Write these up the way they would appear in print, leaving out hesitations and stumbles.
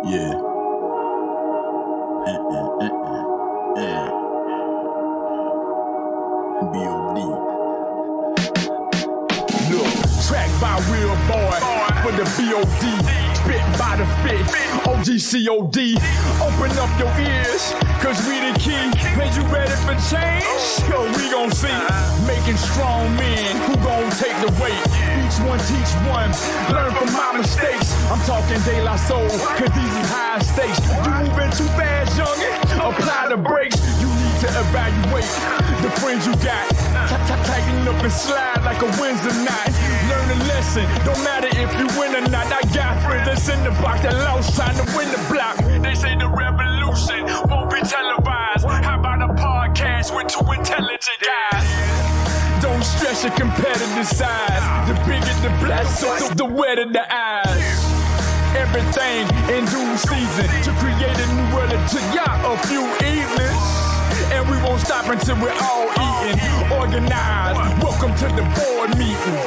Yeah. B.O.D. Look, tracked by real boy for the B.O.D. Spit by the fit, OGCOD. Open up your ears, cause we the key. Man, you ready for change? Yo, we gon' see. Making strong men who gon' take the weight. Each one teach one, learn from my mistakes. I'm talking De La Soul, cause these is high stakes. You moving too fast, youngin', apply the brakes. You need to evaluate the friends you got. Tighten up and slide like a Wednesday night. Learn a lesson, don't matter if you win or not. I got friends that's in the box that lost trying to win the block. They say the revolution won't be televised. How about a podcast with two intelligent guys? Don't stress your competitive size. The bigger the blessing, the wetter the eyes. Everything in due season to create a new world that took y'all a few evenings. And we won't stop until we're all eating. Organized. Welcome to the board meeting.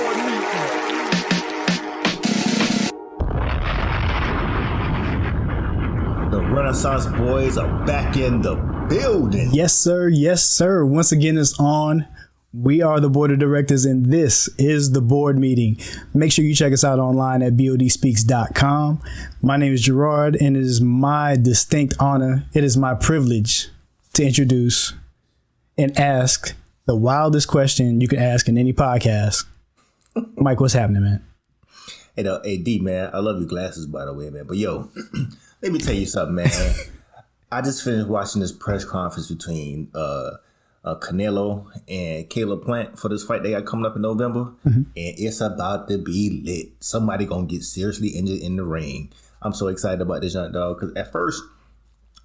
The Renaissance Boys are back in the building. Yes, sir. Yes, sir. Once again, it's on. We are the board of directors, and this is the board meeting. Make sure you check us out online at bodspeaks.com. My name is Gerard, and it is my distinct honor. It is my privilege to introduce and ask the wildest question you can ask in any podcast. Mike, what's happening, man? Hey, D, man, I love your glasses, by the way, man. But yo, let me tell you something, man. I just finished watching this press conference between Canelo and Caleb Plant for this fight they got coming up in November, and it's about to be lit. Somebody gonna get seriously injured in the ring. I'm so excited about this young dog because at first,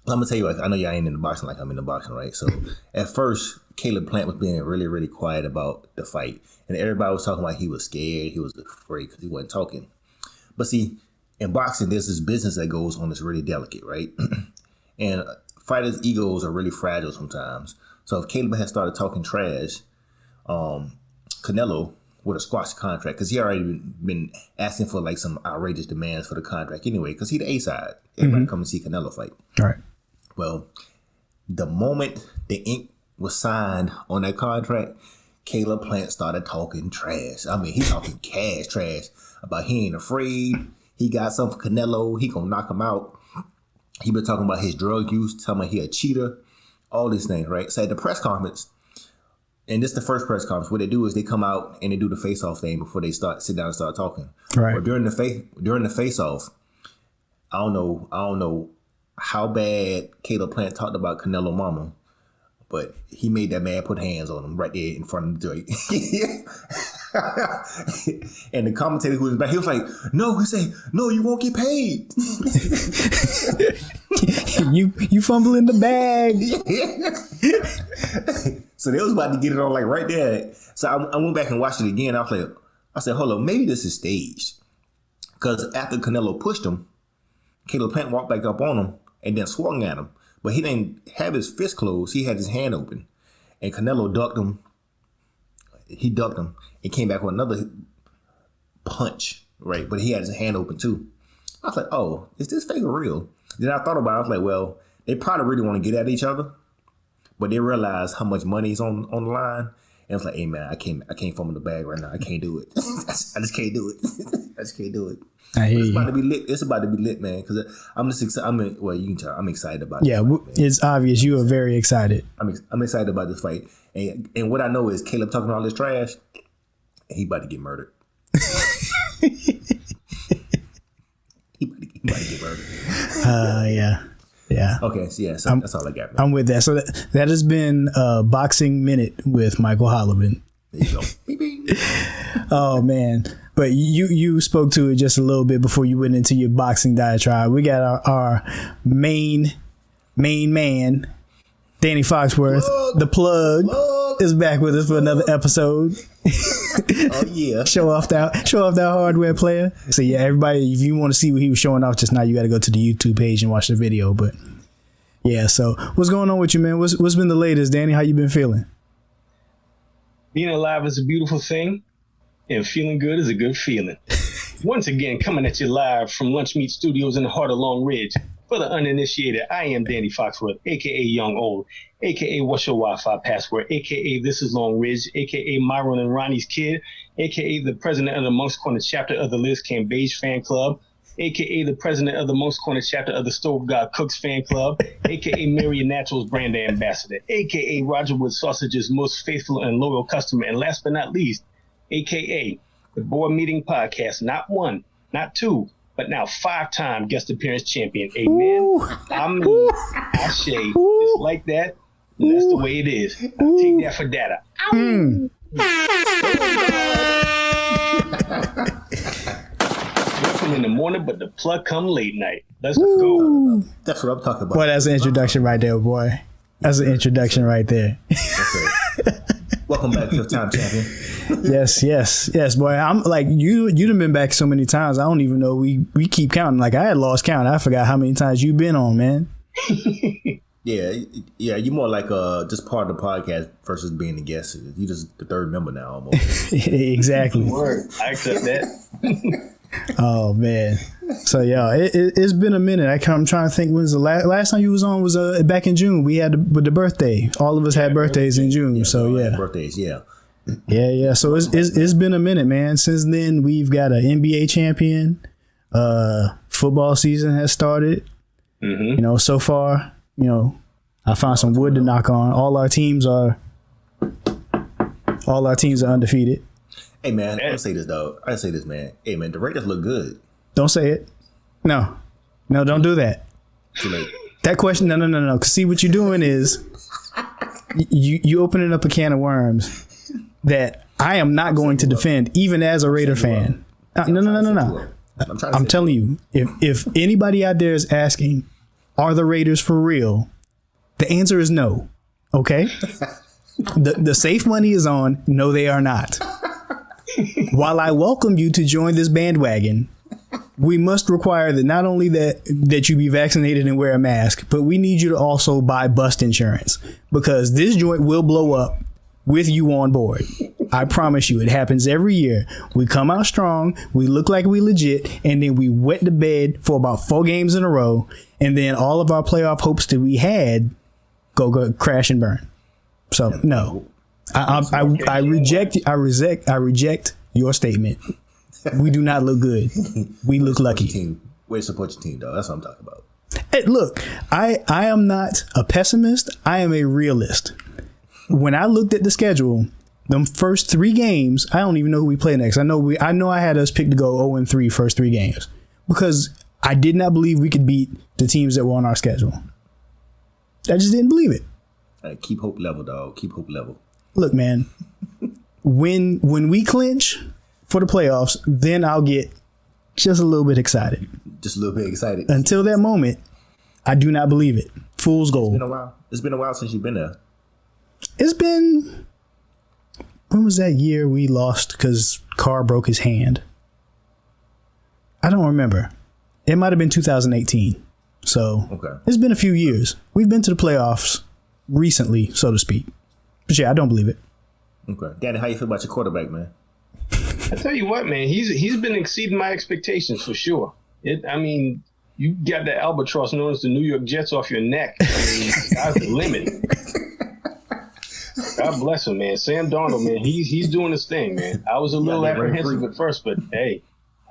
I'm gonna tell you, like, I know y'all ain't in the boxing like I'm in the boxing, right? So at first, Caleb Plant was being really, really quiet about the fight, and everybody was talking about he was scared, he was afraid because he wasn't talking. But see, in boxing, there's this business that goes on that's really delicate, right? And fighters' egos are really fragile sometimes. So if Caleb had started talking trash, Canelo would have squashed the contract because he already been asking for like some outrageous demands for the contract anyway, because he the A side. Everybody come and see Canelo fight. All right. Well, the moment the ink was signed on that contract, Caleb Plant started talking trash. I mean, he talking cash trash about he ain't afraid. He got something for Canelo. He gonna knock him out. He been talking about his drug use, telling me he a cheater, all these things, right? So at the press conference, and this is the first press conference, what they do is they come out and they do the face-off thing before they sit down and start talking. Right. But during the face-off, I don't know how bad Caleb Plant talked about Canelo Mama, but he made that man put hands on him right there in front of the joint. And the commentator who was back, he was like, "No," he said, "No, you won't get paid." you fumbling the bag. So they was about to get it on like right there. So I went back and watched it again. I said, hold on, maybe this is staged. Because after Canelo pushed him, Caleb Plant walked back up on him and then swung at him. But he didn't have his fist closed. He had his hand open. And Canelo ducked him. He ducked him and came back with another punch, right? But he had his hand open too. I was like, oh, is this fake or real? Then I thought about it. I was like, well, they probably really want to get at each other. But they realize how much money is on the line. And it's like, hey, man, I can't fumble the bag right now. I can't do it. I just can't do it. I just can't do it. I hear it's you. about to be lit. It's about to be lit, man. Because I'm just excited. Well, you can tell. I'm excited about it. Yeah, it's obvious you are very excited. I'm excited about this fight. And what I know is Caleb talking all this trash, he about to get murdered. he about to get murdered. Yeah. Okay, so yeah, so that's all I got, man. I'm with that. So that has been Boxing Minute with Michael Holloman. There you go. Beep, beep. Oh, man. But you spoke to it just a little bit before you went into your boxing diatribe. We got our main man, Danny Foxworth, the plug, is back with us for another episode. Oh yeah. Show off that hardware player. So yeah, everybody, if you want to see what he was showing off just now, you got to go to the YouTube page and watch the video. But yeah, so what's going on with you, man? What's been the latest, Danny? How you been feeling? Being alive is a beautiful thing, and feeling good is a good feeling. Once again, coming at you live from Lunch Meat Studios in the heart of Long Ridge. For the uninitiated, I am Danny Foxworth, a.k.a. Young Old, a.k.a. What's Your Wi-Fi Password, a.k.a. This is Long Ridge, a.k.a. Myron and Ronnie's Kid, a.k.a. the president of the Monk's Corner chapter of the Liz Cambage fan club, a.k.a. the president of the Monk's Corner chapter of the Stove God Cooks fan club, a.k.a. Marion Naturals brand ambassador, a.k.a. Roger Wood Sausage's most faithful and loyal customer, and last but not least, a.k.a. the Board Meeting Podcast, not one, not two, but now 5-time guest appearance champion. Amen. I mean, I say it's like that, and that's the way it is. I'll take that for data. Welcome in the morning, but the plug come late night. Let's go. That's what I'm talking about. Boy, that's an introduction right there, boy. That's an introduction right there. Welcome back, 5-time champion. Yes, boy. I'm like you've been back so many times. I don't even know. We keep counting. Like I had lost count. I forgot how many times you've been on, man. Yeah. You're more like just part of the podcast versus being a guest. You just the third member now, almost. Exactly. Word. I accept that. Oh man. So yeah, it's been a minute. I'm trying to think when's the last time you was on was back in June. We had with the birthday. All of us had birthdays in June. So yeah. Birthdays, yeah. Yeah. So it's been a minute, man. Since then, we've got an NBA champion. Football season has started. Mm-hmm. You know, so far, you know, I found some wood to knock on. All our teams are undefeated. Hey man, I say this though. I say this, man. Hey man, the Raiders look good. Don't say it. No, don't do that. Too late. That question, no. Cause see what you're doing is you opening up a can of worms that I am not going to defend, even as a Raider fan. No. I'm telling you, if anybody out there is asking, are the Raiders for real? The answer is no. Okay. The safe money is on. No, they are not. While I welcome you to join this bandwagon, we must require that not only that you be vaccinated and wear a mask, but we need you to also buy bust insurance, because this joint will blow up with you on board. I promise you, it happens every year. We come out strong, we look like we legit, and then we wet the bed for about 4 games in a row, and then all of our playoff hopes that we had go crash and burn. So no. I reject your statement. We do not look good. We look lucky. Way to support your team, though. That's what I'm talking about. Hey, look, I am not a pessimist. I am a realist. When I looked at the schedule, them first 3 games, I don't even know who we play next. I know I had us picked to go 0-3 first 3 games because I did not believe we could beat the teams that were on our schedule. I just didn't believe it. Hey, keep hope level, dog. Keep hope level. Look, man, when we clinch for the playoffs, then I'll get just a little bit excited. Just a little bit excited. Until that moment, I do not believe it. Fool's gold. It's been a while since you've been there. It's been... When was that year we lost because Carr broke his hand? I don't remember. It might have been 2018. So It's been a few years. We've been to the playoffs recently, so to speak. But yeah, I don't believe it. Okay. Danny, how you feel about your quarterback, man? I tell you what, man, he's been exceeding my expectations for sure. I mean, you got the albatross known as the New York Jets off your neck. I mean, sky's the limit. God bless him, man. Sam Darnold, man, he's doing his thing, man. I was a little apprehensive at first, but hey,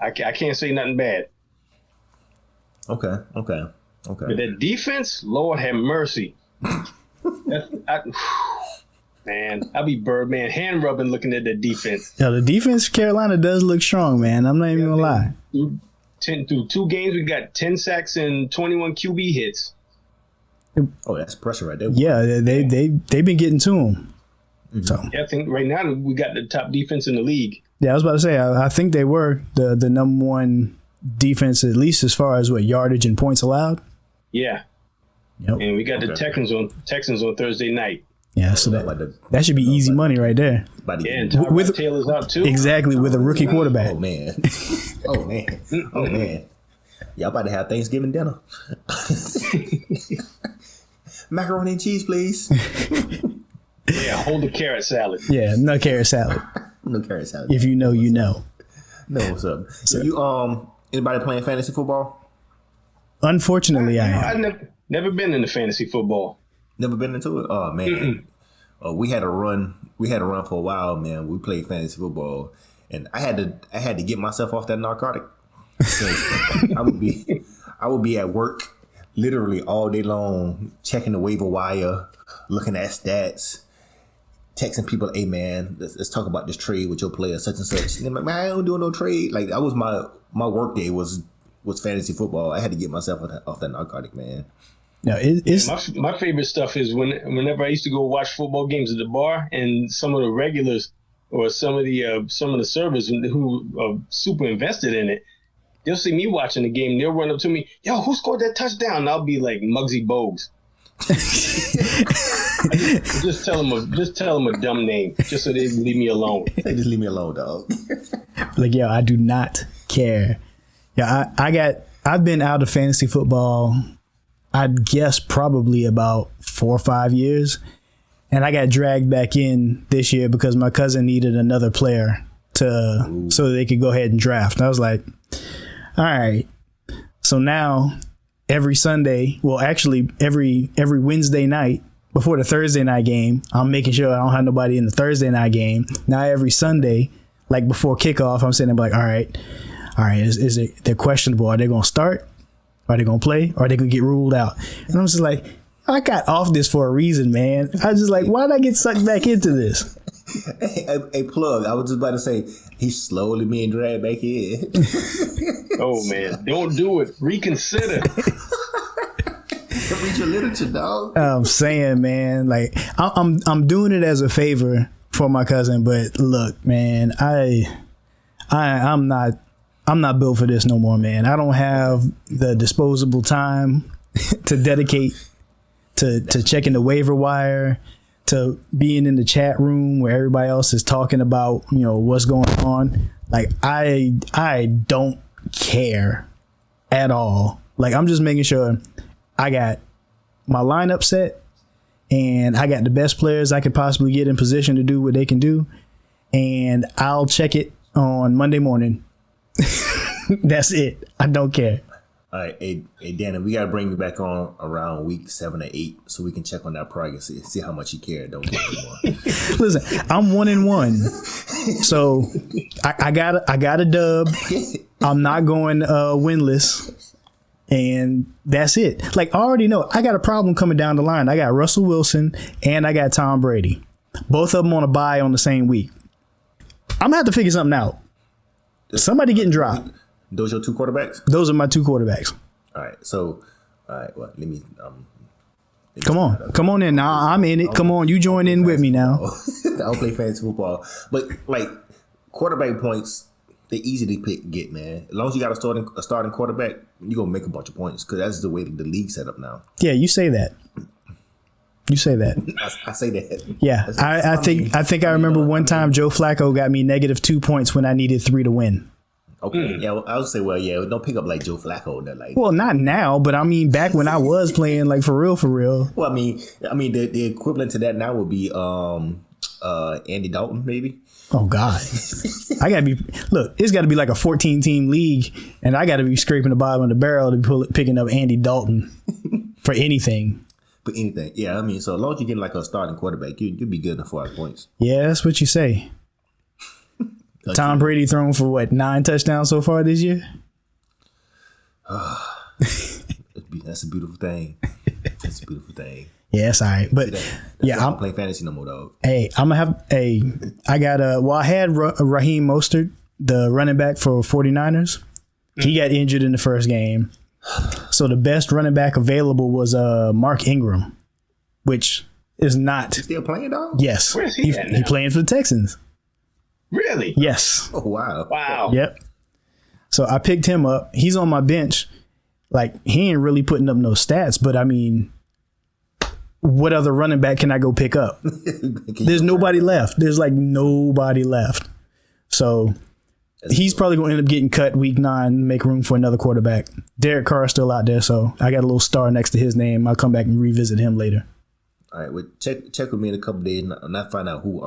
I can't say nothing bad. Okay. But that defense, Lord have mercy. Man, I'll be Birdman hand rubbing looking at that defense. Yeah, the defense Carolina does look strong, man. I'm not even gonna lie. Through 2 games, we got 10 sacks and 21 QB hits. Oh, that's pressure right there. Yeah, they've been getting to him. Mm-hmm. So yeah, I think right now we got the top defense in the league. Yeah, I was about to say I think they were the number 1 defense, at least as far as yardage and points allowed. Yeah. Yep. And we got the Texans on Thursday night. Yeah, so that should be easy money right there. Yeah, and Tyrod Taylor's out too. Exactly, with a rookie quarterback. Oh man. Y'all about to have Thanksgiving dinner. Macaroni and cheese, please. Yeah, hold the carrot salad. Yeah, no carrot salad. No carrot salad. If you know, you know. No, what's up? So you anybody playing fantasy football? Unfortunately, I am. I've never been into fantasy football. Never been into it? Oh man. We had a run for a while, man. We played fantasy football, and I had to get myself off that narcotic. I would be at work literally all day long, checking the waiver wire, looking at stats, texting people, "Hey man, let's talk about this trade with your player such and such." And I'm like, man, I don't do no trade. Like that was my work day was fantasy football. I had to get myself off that narcotic, man. No, it's my favorite stuff is whenever I used to go watch football games at the bar, and some of the regulars or some of the servers who are super invested in it, they'll see me watching the game. They'll run up to me, "Yo, who scored that touchdown?" And I'll be like Muggsy Bogues. just tell them a dumb name, just so they leave me alone. They just leave me alone, dog. Like, yo, I do not care. Yeah, I've been out of fantasy football, I'd guess probably about 4 or 5 years. And I got dragged back in this year because my cousin needed another player so they could go ahead and draft. And I was like, all right. So now every Sunday, well, actually every Wednesday night before the Thursday night game, I'm making sure I don't have nobody in the Thursday night game. Now every Sunday, like before kickoff, I'm sitting there like, all right, they're questionable. Are they going to start? Are they going to play? Or are they going to get ruled out? And I'm just like, I got off this for a reason, man. I was just like, why did I get sucked back into this? Hey, plug. I was just about to say, he's slowly being dragged back in. Oh, man. Don't do it. Reconsider. Read your literature, dog. I'm saying, man, like, I'm doing it as a favor for my cousin. But look, man, I'm not built for this no more, man. I don't have the disposable time to dedicate to checking the waiver wire, to being in the chat room where everybody else is talking about, what's going on. Like, I don't care at all. Like, I'm just making sure I got my lineup set and I got the best players I could possibly get in position to do what they can do. And I'll check it on Monday morning. That's it. I don't care. All right, hey Danny, we gotta bring you back on around week 7 or 8 so we can check on that progress, see how much you care. Don't care anymore. Listen, I'm 1-1, so I got a dub. I'm not going winless, and that's it. Like, I already know I got a problem coming down the line. I got Russell Wilson and I got Tom Brady, both of them on a bye on the same week. I'm gonna have to figure something out. Somebody getting dropped. Those your 2 quarterbacks? Those are my 2 quarterbacks. All right. So, well, let me come on in. Now I'm in it. Come on, you join in with me now. I don't play fantasy football, but like quarterback points, they're easy to get, man. As long as you got a starting quarterback, you're gonna make a bunch of points because that's the way the league set up now. Yeah, you say that. You say that. I say that. Yeah, I think I remember one time Joe Flacco got me -2 points when I needed 3 to win. Okay, yeah, I would say, well, yeah, don't pick up like Joe Flacco. That like, well, not now, but I mean back when I was playing, like for real. Well, I mean, the equivalent to that now would be Andy Dalton, maybe. Oh God, I gotta be. Look, it's got to be like a 14-team league, and I got to be scraping the bottom of the barrel to be picking up Andy Dalton for anything. For anything, yeah. I mean, so as long as you get like a starting quarterback, you'll be good for 5 points. Yeah, that's what you say. Tom Brady thrown for what, 9 touchdowns so far this year? That's a beautiful thing. That's a beautiful thing. Yeah, it's all right. But yeah, I'm playing fantasy no more, dog. Hey, I'm gonna have I got I had Raheem Mostert, the running back for 49ers. He got injured in the first game. So the best running back available was Mark Ingram, which is not. He's still playing, dog? Yes. Where's he at now? He playing for the Texans. Really? Yes. Oh, wow. Wow. Yep. So I picked him up. He's on my bench. Like, he ain't really putting up no stats, but I mean, what other running back can I go pick up? There's nobody left. There's like nobody left. So he's probably going to end up getting cut week 9, make room for another quarterback. Derek Carr is still out there, so I got a little star next to his name. I'll come back and revisit him later. All right, well, check with me in a couple of days and I find out who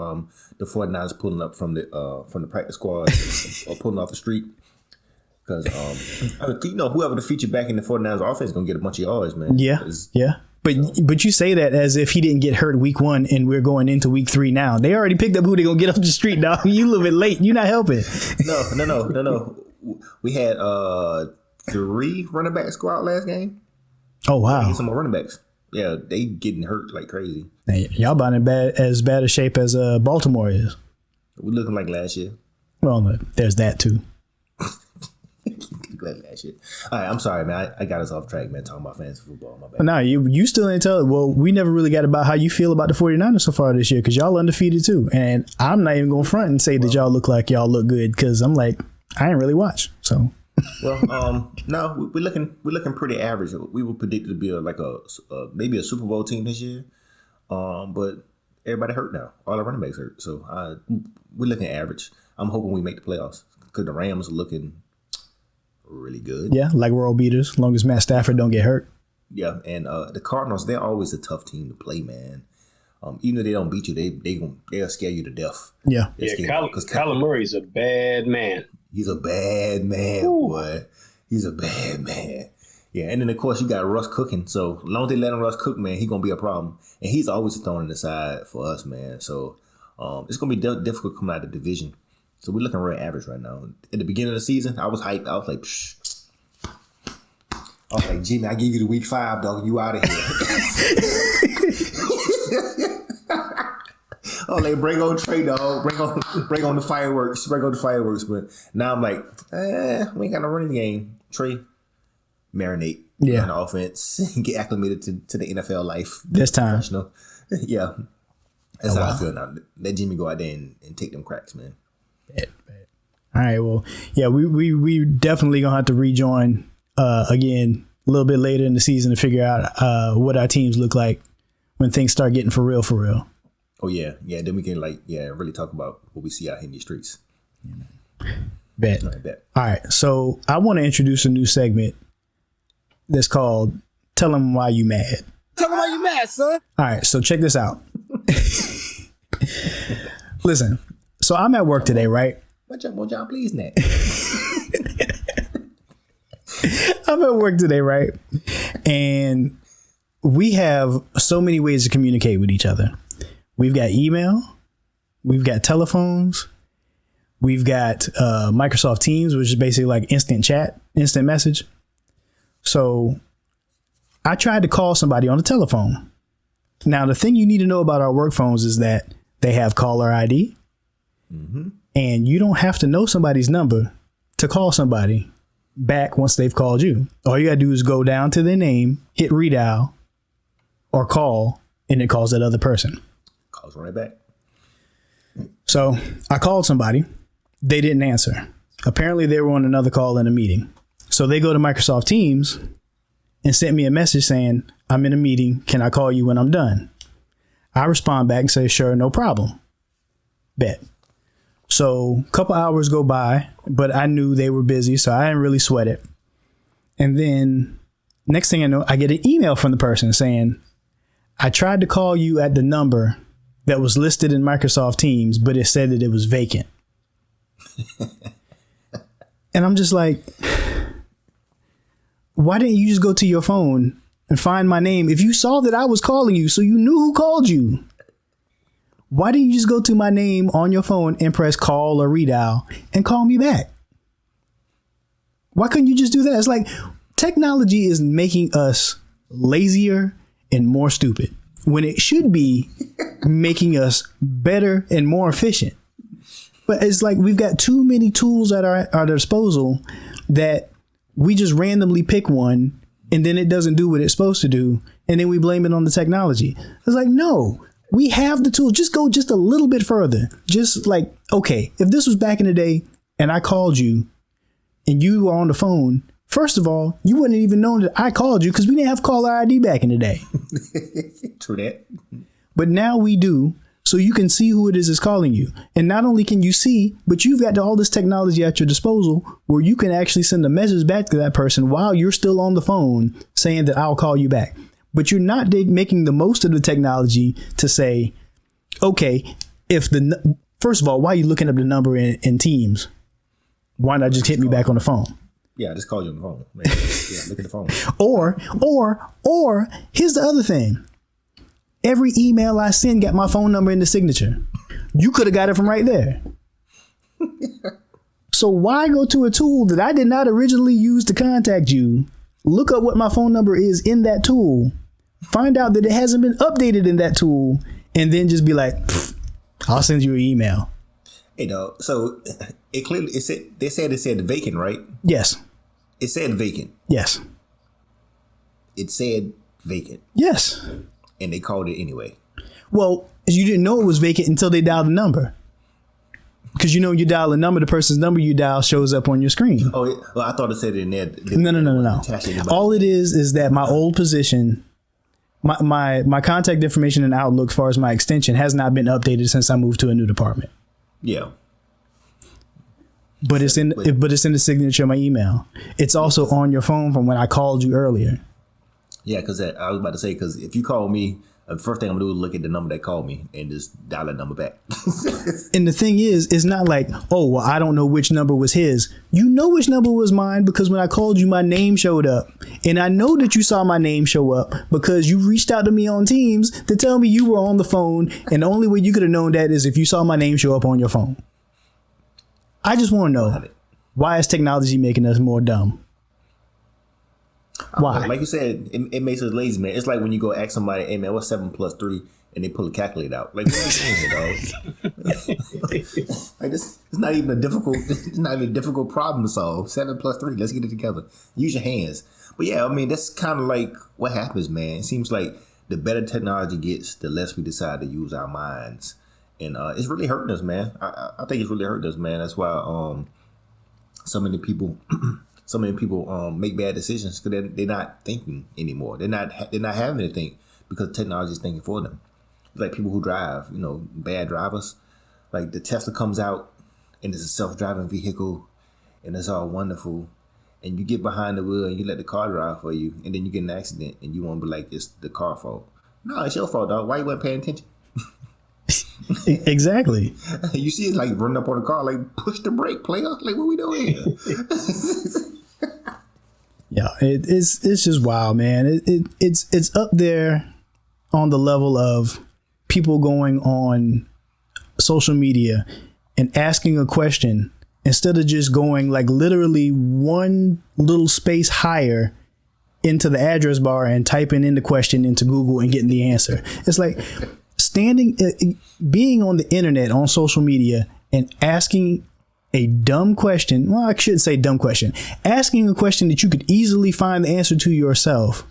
the 49ers pulling up from the practice squad or pulling off the street. Because whoever the feature back in the 49ers offense is gonna get a bunch of yards, man. Yeah. But you say that as if he didn't get hurt week 1 and we're going into week 3 now. They already picked up who they're gonna get off the street, dog. You a little bit late. You're not helping. No. We had 3 running backs go out last game. Oh wow. Some more running backs. Yeah, they getting hurt like crazy. Hey, y'all about in as bad a shape as Baltimore is. We're looking like last year. Well, there's that too. Glad last year. All right, I'm sorry, man. I got us off track, man, talking about fantasy football. My bad. No, you still ain't tell it. Well, we never really got about how you feel about the 49ers so far this year because y'all undefeated too. And I'm not even going to front and say that y'all look like y'all look good because I'm like, I ain't really watch. So. Well, no, we're looking pretty average. We were predicted to be maybe a Super Bowl team this year, but everybody hurt now. All our running backs hurt, so we're looking average. I'm hoping we make the playoffs because the Rams are looking really good. Yeah, like world beaters, as long as Matt Stafford don't get hurt. Yeah, and the Cardinals, they're always a tough team to play, man. Even if they don't beat you, they'll scare you to death. Yeah, because Kyler Murray's a bad man. He's a bad man, boy. He's a bad man. Yeah, and then, of course, you got Russ cooking. So, as long as they let him Russ cook, man, he's going to be a problem. And he's always a thorn in the side for us, man. So, it's going to be difficult coming out of the division. So, we're looking real average right now. At the beginning of the season, I was hyped. I was like, psh. I was like, Jimmy, I give you the week 5, dog. You out of here. Oh, like bring on Trey, dog. Bring on the fireworks. But now I'm like, we ain't got no running game. Trey, marinate. Yeah. On the offense. Get acclimated to the NFL life. This time. Yeah. That's how I feel now. Let Jimmy go out there and take them cracks, man. Bad. All right. Well, yeah, we definitely gonna have to rejoin again a little bit later in the season to figure out what our teams look like when things start getting for real. Oh, yeah. Yeah, then we can, really talk about what we see out here in the streets. Bet. All right, so I want to introduce a new segment that's called Tell Them Why You Mad. Tell them why you mad, son. All right, so check this out. Listen, so I'm at work today, right? What y'all please, Nat? I'm at work today, right? And we have so many ways to communicate with each other. We've got email, we've got telephones, we've got Microsoft Teams, which is basically like instant chat, instant message. So I tried to call somebody on the telephone. Now, the thing you need to know about our work phones is that they have caller ID, and you don't have to know somebody's number to call somebody back once they've called you. All you got to do is go down to their name, hit redial, or call, and it calls that other person. Calls right back. So I called somebody. They didn't answer. Apparently they were on another call in a meeting. So they go to Microsoft Teams and sent me a message saying, I'm in a meeting. Can I call you when I'm done? I respond back and say, sure, no problem. Bet. So a couple hours go by, but I knew they were busy, so I didn't really sweat it. And then next thing I know, I get an email from the person saying, I tried to call you at the number that was listed in Microsoft Teams, but it said that it was vacant. And I'm just like, why didn't you just go to your phone and find my name? If you saw that I was calling you, so you knew who called you, why didn't you just go to my name on your phone and press call or redial and call me back? Why couldn't you just do that? It's like technology is making us lazier and more stupid when it should be making us better and more efficient. But it's like we've got too many tools at our disposal that we just randomly pick one and then it doesn't do what it's supposed to do. And then we blame it on the technology. It's like, no, we have the tool. Just go just a little bit further. Just like, okay, if this was back in the day and I called you and you were on the phone, first of all, you wouldn't even know that I called you because we didn't have caller ID back in the day. True that. But now we do, so you can see who it is that's calling you. And not only can you see, but you've got all this technology at your disposal where you can actually send a message back to that person while you're still on the phone saying that I'll call you back. but you're not making the most of the technology to say, okay, first of all, why are you looking up the number in Teams? Why not just hit me back on the phone? Yeah, I just called you on the phone. Man. Yeah, look at the phone. Or here's the other thing. Every email I send got my phone number in the signature. You could have got it from right there. So why go to a tool that I did not originally use to contact you, look up what my phone number is in that tool, find out that it hasn't been updated in that tool, and then just be like, I'll send you an email. So they said vacant, right? Yes. It said vacant. Yes. It said vacant. Yes. And they called it anyway. Well, you didn't know it was vacant until they dialed the number. Because you dial a number, the person's number you dial shows up on your screen. Oh, well, I thought it said it in there. No. All it is that my old position, my contact information in Outlook, as far as my extension, has not been updated since I moved to a new department. Yeah. But it's in the signature of my email. It's also on your phone from when I called you earlier. Yeah, because I was about to say, because if you call me, the first thing I'm going to do is look at the number that called me and just dial that number back. And the thing is, it's not like, oh, well, I don't know which number was his. You know which number was mine because when I called you, my name showed up. And I know that you saw my name show up because you reached out to me on Teams to tell me you were on the phone. And the only way you could have known that is if you saw my name show up on your phone. I just want to know, why is technology making us more dumb? Why? Like you said, it makes us lazy, man. It's like when you go ask somebody, hey, man, what's 7 plus 3? And they pull a calculator out. Like, what are you doing, dog? Like, it's not even a difficult problem to solve. 7 plus 3, let's get it together. Use your hands. But yeah, I mean, that's kind of like what happens, man. It seems like the better technology gets, the less we decide to use our minds. And it's really hurting us, man. I think it's really hurting us, man. That's why so many people make bad decisions because they're not thinking anymore. They're not having to think because technology is thinking for them. It's like people who drive, bad drivers. Like the Tesla comes out and it's a self-driving vehicle and it's all wonderful. And you get behind the wheel and you let the car drive for you, and then you get an accident and you want to be like, it's the car fault. No, it's your fault, dog. Why you weren't paying attention? Exactly. You see it like running up on the car, like push the brake, player. Like, what we doing here? Yeah, it's just wild, man. It's up there on the level of people going on social media and asking a question instead of just going like literally one little space higher into the address bar and typing in the question into Google and getting the answer. It's like being on the internet, on social media, and asking a dumb question. Well, I should say dumb question. Asking a question that you could easily find the answer to yourself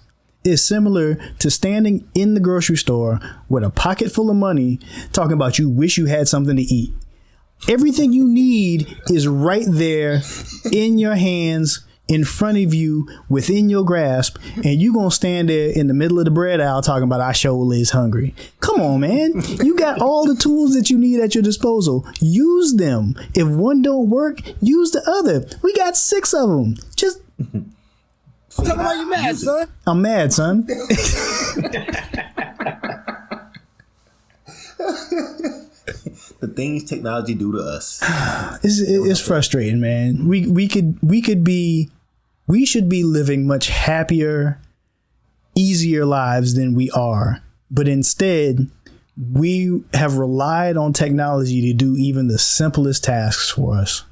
is similar to standing in the grocery store with a pocket full of money talking about you wish you had something to eat. Everything you need is right there in your hands, in front of you, within your grasp, and you gonna stand there in the middle of the bread aisle talking about I sure is hungry. Come on, man. You got all the tools that you need at your disposal. Use them. If one don't work, use the other. We got 6 of them. Just tell me why you mad, son. I'm mad, son. The things technology do to us. It's frustrating, man. We should be living much happier, easier lives than we are. But instead, we have relied on technology to do even the simplest tasks for us.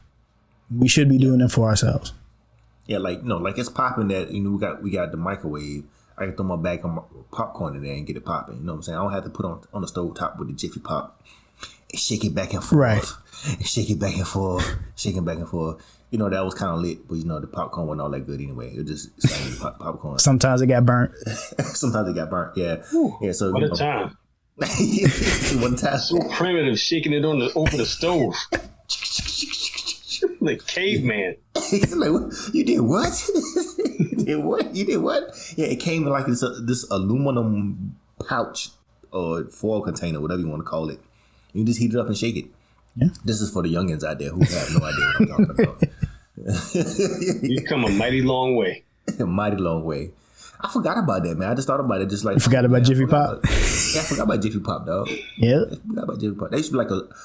We should be doing them for ourselves. Yeah, like it's popping that we got the microwave. I can throw my bag of popcorn in there and get it popping. You know what I'm saying? I don't have to put on the stove top with the Jiffy Pop. Shake it back and forth. Right. Shake it back and forth. Shake it back and forth. That was kind of lit, but the popcorn wasn't all that good anyway. It was just popcorn. Sometimes it got burnt. Yeah. Ooh, yeah. So what a time. One time. So primitive, shaking it over the stove. Like caveman. Like, you did what? You did what? Yeah, it came in like this aluminum pouch or foil container, whatever you want to call it. You just heat it up and shake it. Yeah. This is for the youngins out there who have no idea what I'm talking about. You've come a mighty long way. A mighty long way. I forgot about that, man. I just thought about it, just like You forgot about Jiffy Pop? Yeah, I forgot about Jiffy Pop, dog. Yeah. I forgot about Jiffy Pop. They used to be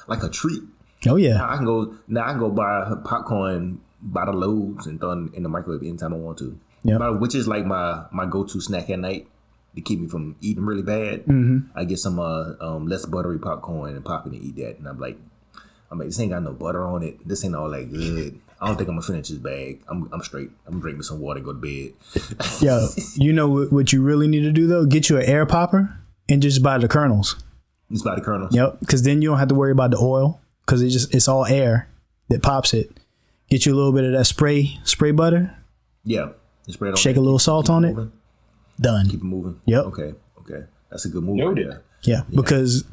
like a treat. Oh yeah. Now I can go buy popcorn by the loaves and throw it in the microwave anytime I want to. Yeah. Which is like my go-to snack at night to keep me from eating really bad. I get some less buttery popcorn and pop it and eat that, and I'm like, this ain't got no butter on it. This ain't all that good. I don't think I'm gonna finish this bag. I'm straight. I'm gonna drink me some water and go to bed. Yo, you know what you really need to do though? Get you an air popper and just buy the kernels. Just buy the kernels. Yep, because then you don't have to worry about the oil because it's all air that pops it. Get you a little bit of that spray butter. Yeah. Spray it on Shake a little salt on it. Done. Keep it moving. Yep. Okay. That's a good move. Noted. Right there. Yeah, because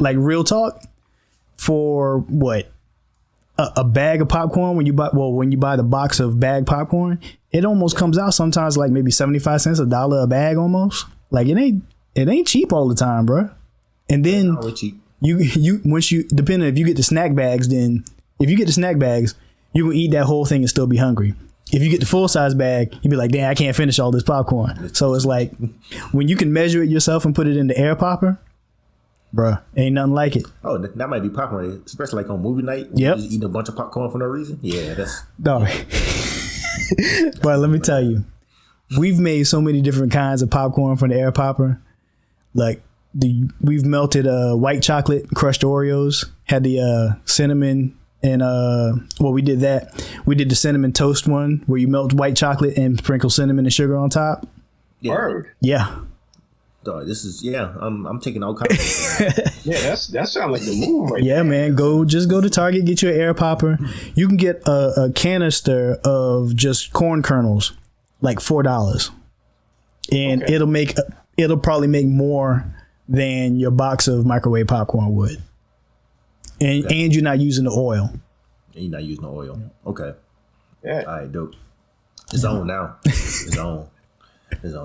like real talk, for what a bag of popcorn when you buy the box of bag popcorn, it almost comes out sometimes like maybe 75 cents, $1 a bag almost. Like it ain't cheap all the time, bro. And then you once you depending if you get the snack bags, then if you get the snack bags, you can eat that whole thing and still be hungry. If you get the full size bag, you'd be like, damn, I can't finish all this popcorn. So it's like when you can measure it yourself and put it in the air popper, bruh, ain't nothing like it. Oh, that might be popcorn, especially like on movie night. Yep. Just eating a bunch of popcorn for no reason. Yeah, that's. No. But let me tell you, we've made so many different kinds of popcorn from the air popper. Like we've melted white chocolate, crushed Oreos, had the cinnamon. And we did that. We did the cinnamon toast one where you melt white chocolate and sprinkle cinnamon and sugar on top. Yeah. Word. Yeah. Dog, this is I'm taking all kinds of Yeah, that sounds like the move right Yeah, man. Just go to Target, get you an air popper. You can get a canister of just corn kernels, like $4. And it'll probably make more than your box of microwave popcorn would. And you're not using the oil. And you're not using the oil. Okay. Yeah. All right, dope. It's on now. It's on.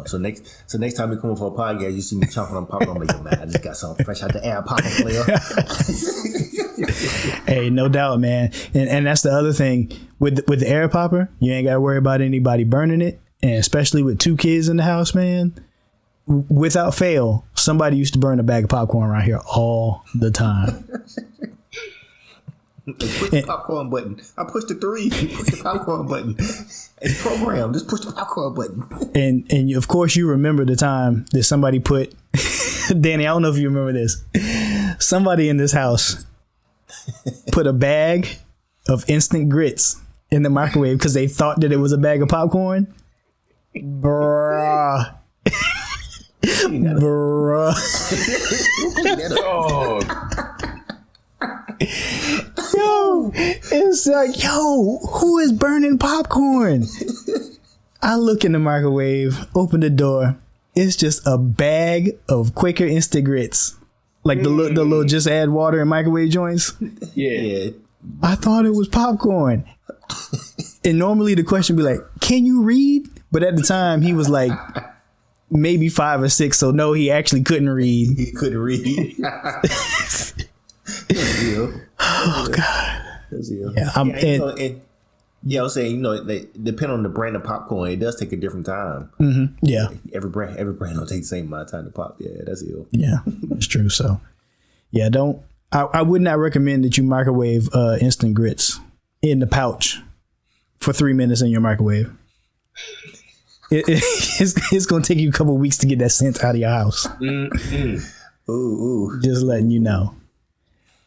So next time we come for a podcast, you see me chomping on popcorn. I'm like, man, I just got something fresh out the air popcorn flavor. Hey, no doubt, man. And that's the other thing with the air popper. You ain't got to worry about anybody burning it, and especially with 2 kids in the house, man. Without fail, somebody used to burn a bag of popcorn around here all the time. Push the popcorn button. I pushed the 3. Push the popcorn button. It's programmed. Just push the popcorn button. And of course, you remember the time that somebody put Danny. I don't know if you remember this. Somebody in this house put a bag of instant grits in the microwave because they thought that it was a bag of popcorn. Bruh. Bruh. Yo, it's like, who is burning popcorn? I look in the microwave, open the door. It's just a bag of Quaker instant grits, like the little just add water and microwave joints. Yeah. I thought it was popcorn. And normally the question would be like, "Can you read?" But at the time he was like maybe 5 or 6, so no, he actually couldn't read. He couldn't read. Oh God. Yeah, I was saying, depending on the brand of popcorn, it does take a different time. Mm-hmm. Yeah. Every brand don't take the same amount of time to pop. Yeah, that's ill. Yeah, it's true. So, yeah, I would not recommend that you microwave instant grits in the pouch for 3 minutes in your microwave. It's going to take you a couple of weeks to get that scent out of your house. Mm-hmm. Ooh. Just letting you know.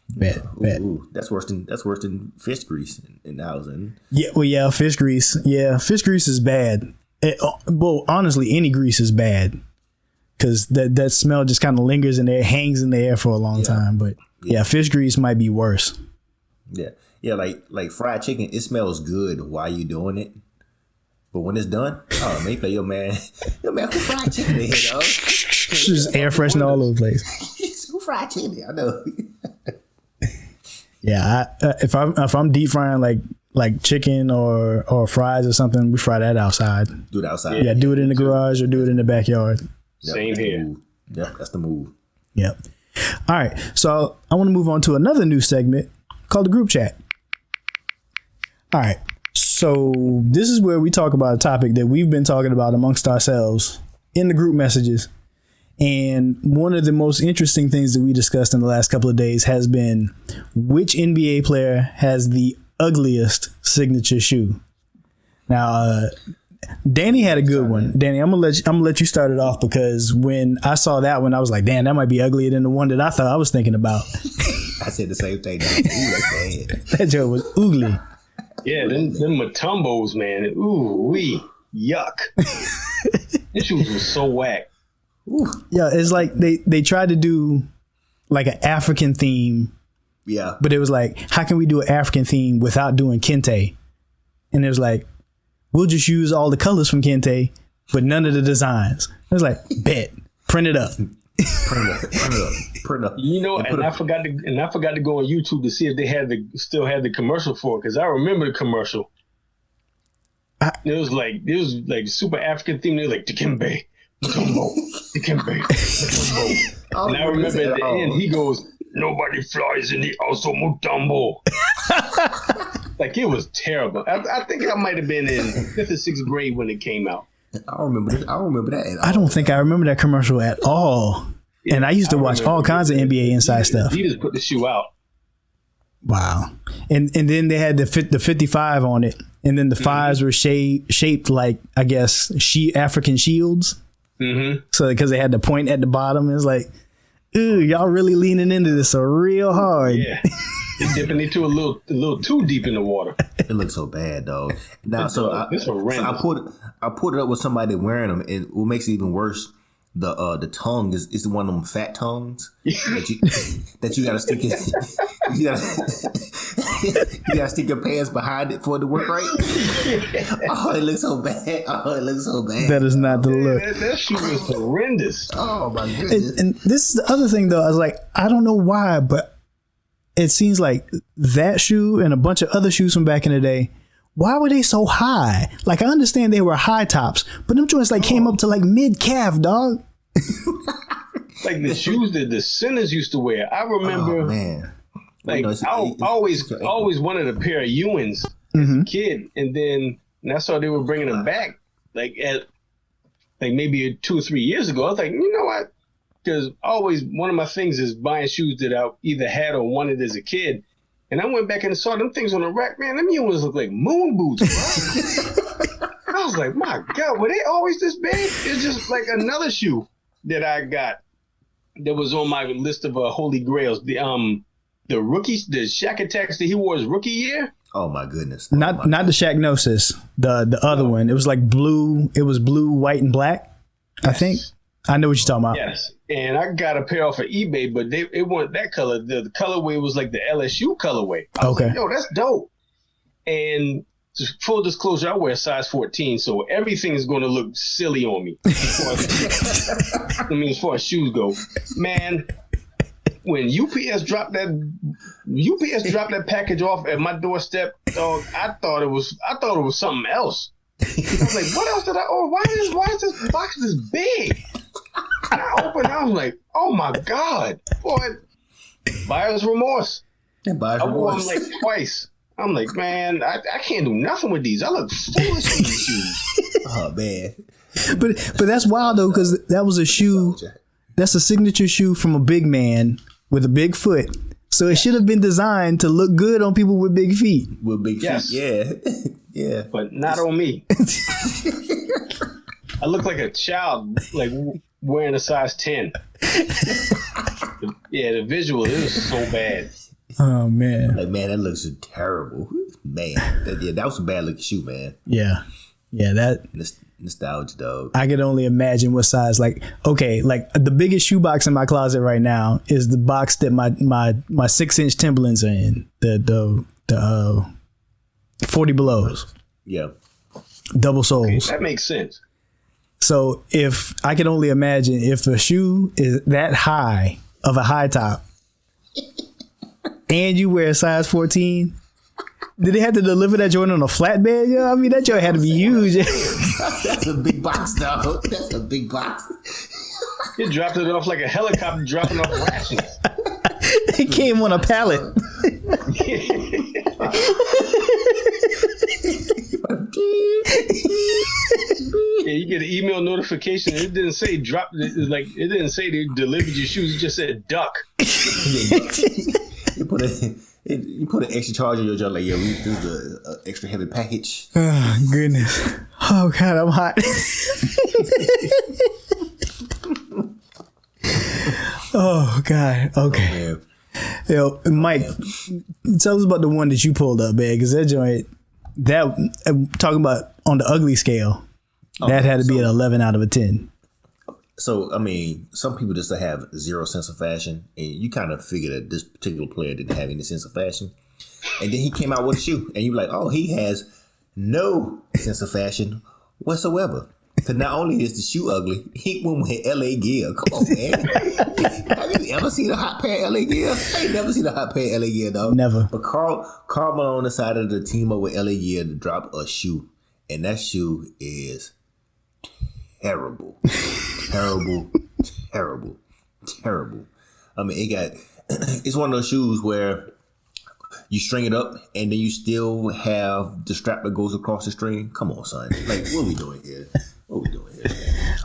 Bet. Ooh. That's worse than fish grease in the house. Yeah, well, yeah, fish grease. Yeah, fish grease is bad. Well, honestly, any grease is bad because that smell just kind of lingers in there, hangs in the air for a long time. But yeah, fish grease might be worse. Yeah, like fried chicken, it smells good while you're doing it, but when it's done, oh man, yo man, who fried chicken in here, dog? Just air freshener all over the place. Who fried chicken? I know. Yeah, if I'm deep frying like chicken or fries or something, we fry that outside. Do it outside. Yeah, do it in the garage or do it in the backyard. Same here. Yep, that's the move. Yep. All right, so I want to move on to another new segment called the group chat. All right, so this is where we talk about a topic that we've been talking about amongst ourselves in the group messages. And one of the most interesting things that we discussed in the last couple of days has been which NBA player has the ugliest signature shoe. Now, Danny had a good one. Danny, I'm gonna let you start it off, because when I saw that one, I was like, damn, that might be uglier than the one that I thought I was thinking about. I said the same thing. Ooh, that's bad. That joke was ugly. Yeah, them Matumbos, man. Ooh, wee, yuck. These shoes were so whack. Ooh. Yeah, it's like they tried to do like an African theme. Yeah. But it was like, how can we do an African theme without doing kente? And it was like, we'll just use all the colors from kente, but none of the designs. It was like, bet, print it up. Print up. You know, and I forgot to go on YouTube to see if they still had the commercial for it, because I remember the commercial. It was like super African theme. They were like Dikembe, Mutombo, Dikembe, Mutombo. And I remember at the end he goes, "Nobody flies in the also Mutombo." Like, it was terrible. I think I might have been in 5th or 6th grade when it came out. I don't remember this. I don't remember that at all. I don't think I remember that commercial at all. Yeah, and I used to watch all kinds of NBA Inside stuff. He just put the shoe out. Wow. And then they had the 55 on it. And then the fives were shaped like, I guess, African shields. Mm-hmm. So because they had the point at the bottom, it's like, ooh, y'all really leaning into this real hard. Yeah. They're dipping into a little too deep in the water. It looks so bad, though. Now, it's horrendous. I pulled it up with somebody wearing them, and what makes it even worse, the tongue is one of them fat tongues that you gotta stick you gotta stick your pants behind it for it to work right. Oh, it looks so bad. That is not the look. That shoe is horrendous. Oh my goodness. And this is the other thing, though. I was like, I don't know why, but it seems like that shoe and a bunch of other shoes from back in the day, why were they so high? Like, I understand they were high tops, but them joints like came up to like mid calf, dog. Like the shoes that the sinners used to wear. I remember, like, I always wanted a pair of Ewins as a kid, and I saw they were bringing them back, like maybe 2 or 3 years ago. I was like, you know what? Because always one of my things is buying shoes that I either had or wanted as a kid. And I went back and saw them things on the rack. Man, them Ewins look like moon boots, bro. I was like, my God, were they always this big? It's just like another shoe that I got that was on my list of holy grails. The rookies, the Shaq Attacks that he wore his rookie year. Oh my goodness! Not the Shaq Gnosis, the other one. It was like blue. It was blue, white, and black. Yes. I think I know what you're talking about. Yes, and I got a pair off of eBay, but it wasn't that color. The colorway was like the LSU colorway. I was like, yo, that's dope. And just full disclosure, I wear a size 14, so everything is going to look silly on me. As far as shoes go, man. When UPS dropped that package off at my doorstep, dog, I thought it was something else. I was like, what else did I order? Why is this box this big? And I opened it, I was like, oh my God, boy, buyer's remorse. I wore them like twice. I'm like, man, I can't do nothing with these. I look foolish in these shoes. Oh man. But that's wild though, because that was a shoe. That's a signature shoe from a big man with a big foot. So it should have been designed to look good on people with big feet. With big feet, yeah. Yeah. But not on me. I look like a child, like wearing a size 10. The visual, it was so bad. Oh, man. Like, man, that looks terrible. Man, that was a bad looking shoe, man. Yeah. Yeah, that... Nostalgia, dog. I could only imagine what size. Like, okay, like the biggest shoe box in my closet right now is the box that my 6-inch Timberlands are in. The 40 belows. Yeah. Double soles. Okay, that makes sense. So if I could only imagine if a shoe is that high of a high top and you wear a size 14, did they have to deliver that joint on a flatbed? Yo? I mean, that joint had to be huge. That's a big box, though. That's a big box. You dropped it off like a helicopter dropping off rations. It came on a pallet. Yeah, you get an email notification. It didn't say drop. Like it didn't say they delivered your shoes. It just said duck. You put an extra charge on your job. Like, yeah, this is an extra heavy package. Oh goodness. Oh God, I'm hot. Oh God. Okay. Oh, Yo, Mike, tell us about the one that you pulled up, man. Because that joint, talking about on the ugly scale, that had to be an 11 out of a 10. So, I mean, some people just have zero sense of fashion, and you kind of figure that this particular player didn't have any sense of fashion. And then he came out with a shoe, and you're like, oh, he has no sense of fashion whatsoever. Because not only is the shoe ugly, he went with LA gear. Come on, man. Have you ever seen a hot pair of LA gear? I ain't never seen a hot pair of LA gear, dog. Never. But Karl Malone decided to team up with LA gear to drop a shoe. And that shoe is terrible. Terrible. I mean, it's one of those shoes where you string it up and then you still have the strap that goes across the string. Come on, son. Like, what are we doing here? Oh,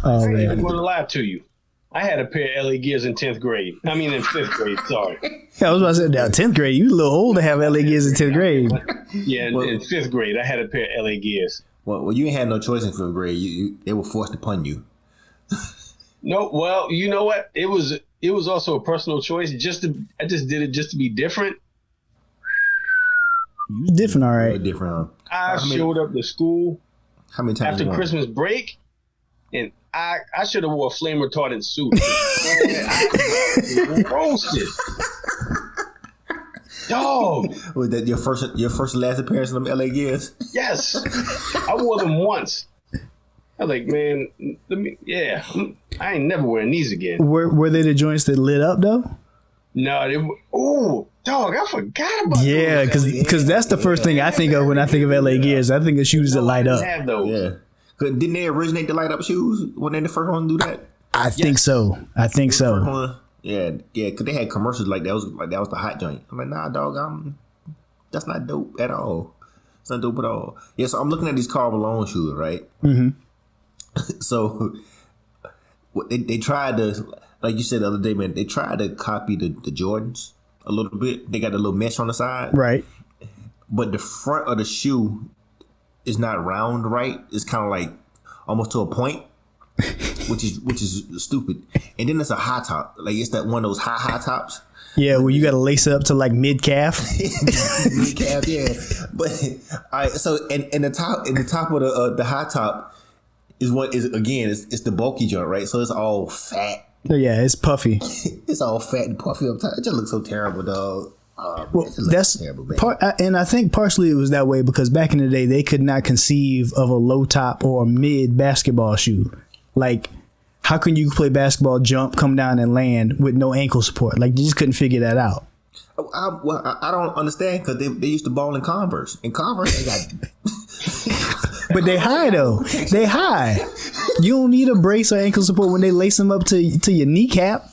I'm man. going to lie to you. I had a pair of LA Gears in 10th grade. I mean, in 5th grade, sorry. Yeah, I was about to say, now 10th grade, you a little old to have LA Gears in 10th grade. Yeah, in 5th grade, I had a pair of LA Gears. Well, you ain't had no choice in 5th grade. They were forced upon you. No, well, you know what? It was also a personal choice. I just did it just to be different. You was different, all right. Different, huh? I showed up to school How many times after Christmas break, and I should have wore a flame retardant suit. I roasted. Dog. Was that your first and last appearance in them LA Gears? Yes. I wore them once. I was like, man, I ain't never wearing these again. Were they the joints that lit up, though? No, they were. Oh, dog, I forgot about Yeah, because that's the first thing I think of when I think of LA Gears. I think of shoes that light up. Have those. Yeah. Didn't they originate the light up shoes? When they the first one to do that? I think so. Yeah, because they had commercials like that was the hot joint. I'm like, nah, dog, that's not dope at all. It's not dope at all. Yeah, so I'm looking at these Karl Malone shoes, right? Mm-hmm. So they tried to, like you said the other day, man, they tried to copy the Jordans a little bit. They got a little mesh on the side. Right. But the front of the shoe is not round right. It's kind of like almost to a point. Which is stupid. And then it's a high top. Like it's that one of those high tops. Yeah, where you got to lace it up to like mid calf. Mid calf, yeah. But all right, so and the top of the high top is what is again it's the bulky joint, right? So it's all fat. Yeah, it's puffy. It's all fat and puffy up top. It just looks so terrible, dog. Well, that's terrible, and I think partially it was that way because back in the day they could not conceive of a low top or a mid basketball shoe. Like, how can you play basketball, jump, come down, and land with no ankle support? Like, you just couldn't figure that out. I don't understand because they used to ball in Converse. In Converse, they got. But they high though. They high. You don't need a brace or ankle support when they lace them up to your kneecap.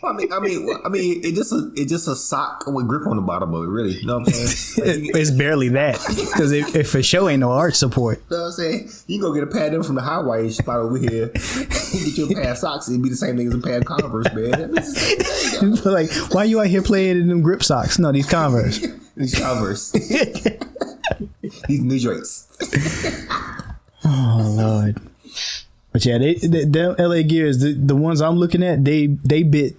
I mean, it's just a sock with grip on the bottom of it. Really, you know what I'm saying? Like, it's barely that because it for sure ain't no arch support. You know what I'm saying? You can go get a pair of them from the Hawaii spot over here. Get you a pair of socks. It'd be the same thing as a pair of Converse, man. Like, why you out here playing in them grip socks? No, these Converse. These Converse. These New Drakes. Oh Lord. But yeah, the LA Gears, the ones I'm looking at, they bit